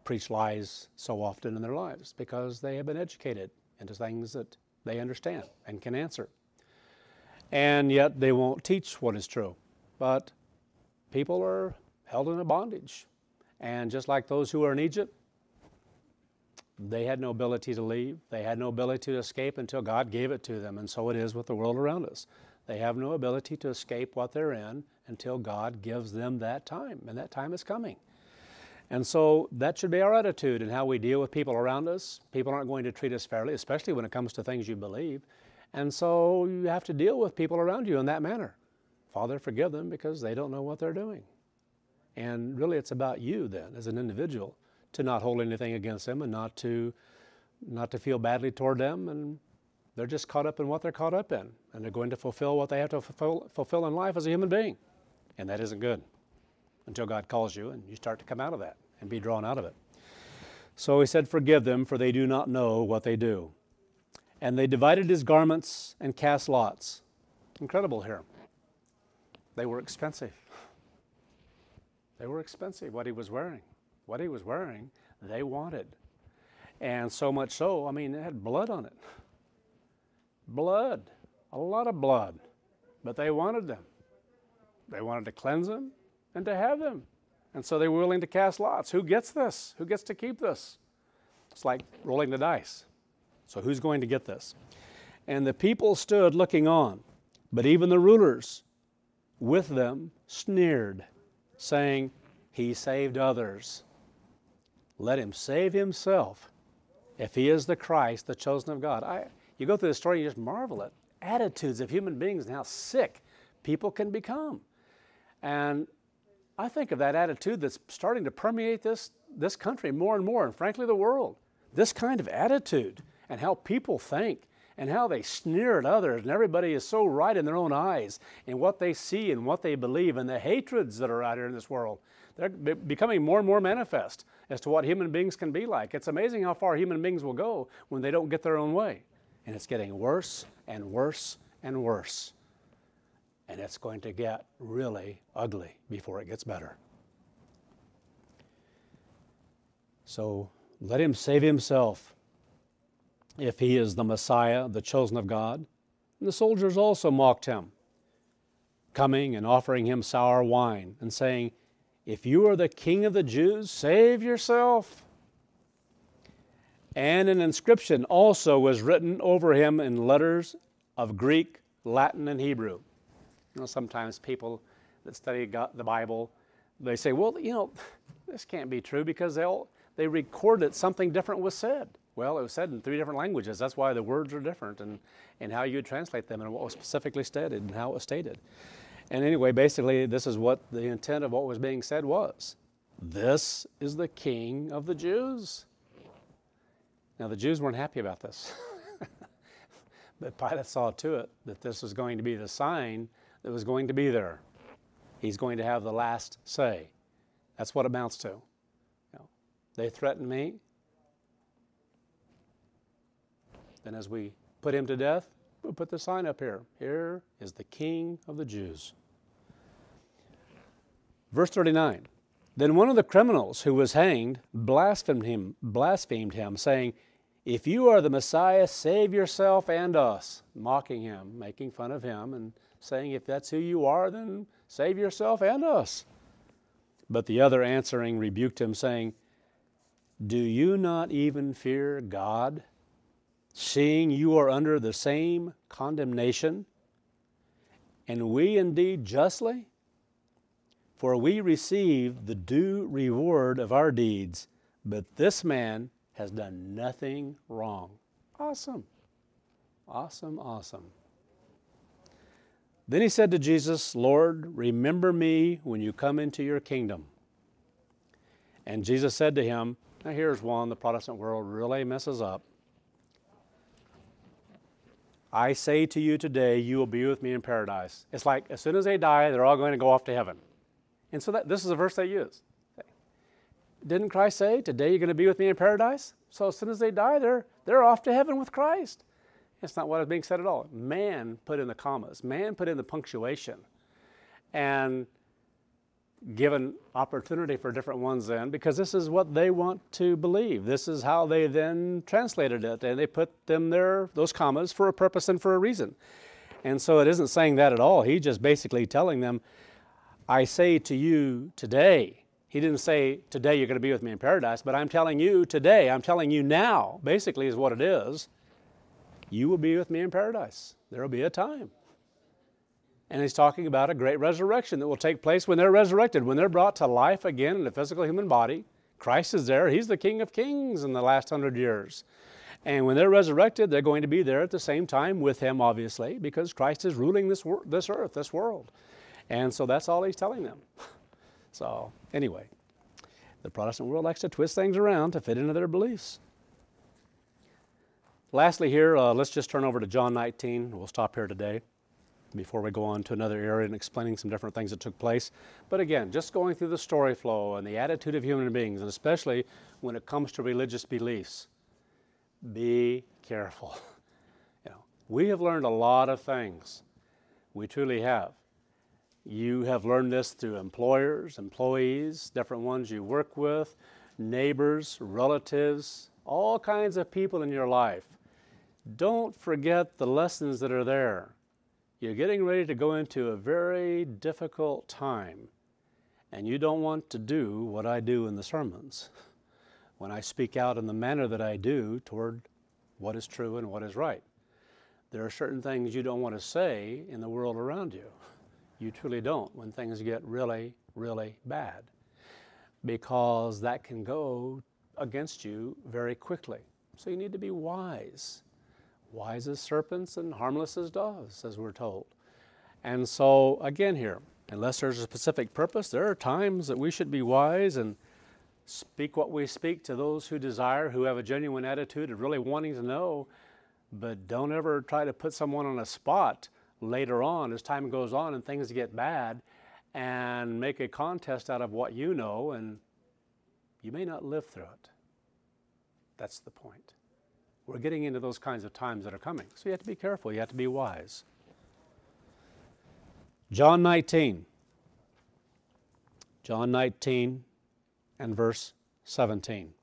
preach lies so often in their lives, because they have been educated into things that they understand and can answer. And yet they won't teach what is true. But people are held in a bondage. And just like those who were in Egypt, they had no ability to leave. They had no ability to escape until God gave it to them. And so it is with the world around us. They have no ability to escape what they're in until God gives them that time. And that time is coming. And so that should be our attitude in how we deal with people around us. People aren't going to treat us fairly, especially when it comes to things you believe. And so you have to deal with people around you in that manner. Father, forgive them because they don't know what they're doing. And really it's about you then as an individual to not hold anything against them and not to feel badly toward them. And they're just caught up in what they're caught up in. And they're going to fulfill what they have to fulfill in life as a human being. And that isn't good until God calls you and you start to come out of that and be drawn out of it. So he said, "Forgive them, for they do not know what they do." And they divided his garments and cast lots. Incredible here. They were expensive. They were expensive, what he was wearing. What he was wearing, they wanted. And so much so, I mean, it had blood on it. Blood, a lot of blood. But they wanted them. They wanted to cleanse them and to have them. And so they were willing to cast lots. Who gets this? Who gets to keep this? It's like rolling the dice. So who's going to get this? And the people stood looking on, but even the rulers with them sneered, saying, "He saved others. Let him save himself if he is the Christ, the chosen of God." You go through the story, you just marvel at attitudes of human beings and how sick people can become. And I think of that attitude that's starting to permeate this country more and more, and frankly the world. This kind of attitude and how people think and how they sneer at others, and everybody is so right in their own eyes in what they see and what they believe, and the hatreds that are out here in this world. They're becoming more and more manifest as to what human beings can be like. It's amazing how far human beings will go when they don't get their own way. And it's getting worse and worse and worse. And it's going to get really ugly before it gets better. So let him save himself if he is the Messiah, the chosen of God. And the soldiers also mocked him, coming and offering him sour wine and saying, if you are the King of the Jews, save yourself. And an inscription also was written over him in letters of Greek, Latin, and Hebrew. You know, sometimes people that study the Bible, they say, well, you know, this can't be true because they record that something different was said. Well, it was said in 3 different languages. That's why the words are different and how you translate them and what was specifically stated and how it was stated. And anyway, basically, this is what the intent of what was being said was. This is the King of the Jews. Now, the Jews weren't happy about this. But Pilate saw to it that this was going to be the sign that was going to be there. He's going to have the last say. That's what it amounts to. You know, they threatened me. Then as we put him to death, we'll put the sign up here. Here is the King of the Jews. Verse 39. Then one of the criminals who was hanged blasphemed him, saying, if you are the Messiah, save yourself and us. Mocking him, making fun of him, and saying, if that's who you are, then save yourself and us. But the other answering rebuked him, saying, do you not even fear God, seeing you are under the same condemnation? And we indeed justly? For we receive the due reward of our deeds, but this man has done nothing wrong. Awesome. Awesome, awesome. Then he said to Jesus, Lord, remember me when you come into your kingdom. And Jesus said to him, now here's one the Protestant world really messes up. I say to you today, you will be with me in paradise. It's like as soon as they die, they're all going to go off to heaven. And so this is a verse they use. Didn't Christ say, today you're going to be with me in paradise? So as soon as they die, they're off to heaven with Christ. It's not what is being said at all. Man put in the commas. Man put in the punctuation. And given opportunity for different ones then, because this is what they want to believe. This is how they then translated it. And they put them there, those commas, for a purpose and for a reason. And so it isn't saying that at all. He's just basically telling them, I say to you today. He didn't say, today you're going to be with me in paradise, but I'm telling you today, I'm telling you now, basically is what it is. You will be with me in paradise. There will be a time. And he's talking about a great resurrection that will take place when they're resurrected, when they're brought to life again in a physical human body. Christ is there. He's the King of Kings in the last 100 years. And when they're resurrected, they're going to be there at the same time with him, obviously, because Christ is ruling this earth, this world. And so that's all he's telling them. So anyway, the Protestant world likes to twist things around to fit into their beliefs. Lastly here, let's just turn over to John 19. We'll stop here today before we go on to another area and explaining some different things that took place. But again, just going through the story flow and the attitude of human beings, and especially when it comes to religious beliefs, be careful. You know, we have learned a lot of things. We truly have. You have learned this through employers, employees, different ones you work with, neighbors, relatives, all kinds of people in your life. Don't forget the lessons that are there. You're getting ready to go into a very difficult time, and you don't want to do what I do in the sermons when I speak out in the manner that I do toward what is true and what is right. There are certain things you don't want to say in the world around you. You truly don't when things get really, really bad, because that can go against you very quickly. So you need to be wise. Wise as serpents and harmless as doves, as we're told. And so, again here, unless there's a specific purpose, there are times that we should be wise and speak what we speak to those who desire, who have a genuine attitude of really wanting to know, but don't ever try to put someone on a spot later on as time goes on and things get bad and make a contest out of what you know, and you may not live through it. That's the point. We're getting into those kinds of times that are coming. So you have to be careful. You have to be wise. John 19. John 19 and verse 17.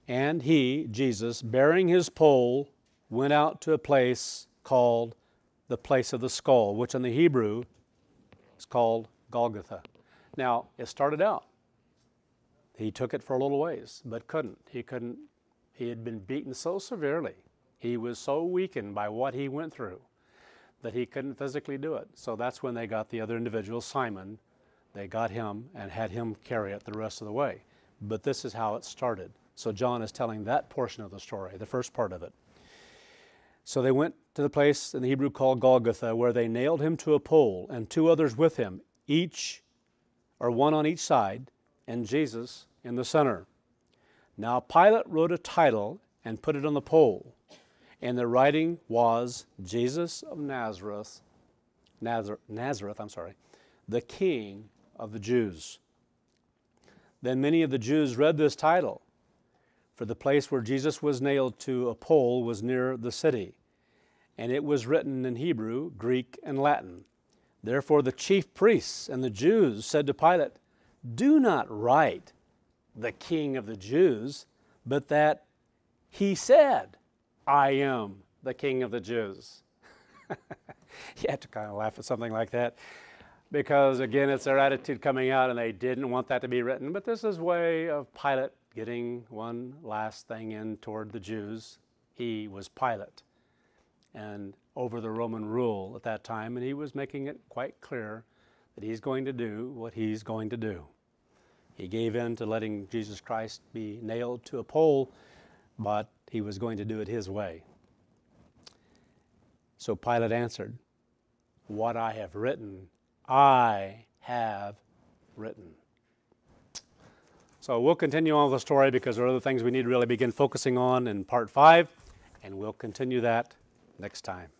And he, Jesus, bearing his pole, went out to a place called the place of the skull, which in the Hebrew is called Golgotha. Now, it started out. He took it for a little ways, but couldn't. He had been beaten so severely. He was so weakened by what he went through that he couldn't physically do it. So that's when they got the other individual, Simon. They got him and had him carry it the rest of the way. But this is how it started. So John is telling that portion of the story, the first part of it. So they went to the place in the Hebrew called Golgotha, where they nailed him to a pole and 2 others with him, one on each side, and Jesus in the center. Now Pilate wrote a title and put it on the pole, and the writing was Jesus of Nazareth, the King of the Jews. Then many of the Jews read this title, for the place where Jesus was nailed to a pole was near the city, and it was written in Hebrew, Greek, and Latin. Therefore the chief priests and the Jews said to Pilate, "Do not write the King of the Jews, but that he said, 'I am the King of the Jews.'" You have to kind of laugh at something like that, because again, it's their attitude coming out, and they didn't want that to be written. But this is a way of Pilate getting one last thing in toward the Jews. He was Pilate and over the Roman rule at that time, and he was making it quite clear that he's going to do what he's going to do. He gave in to letting Jesus Christ be nailed to a pole, but he was going to do it his way. So Pilate answered, "What I have written, I have written." So we'll continue on with the story, because there are other things we need to really begin focusing on in part 5, and we'll continue that next time.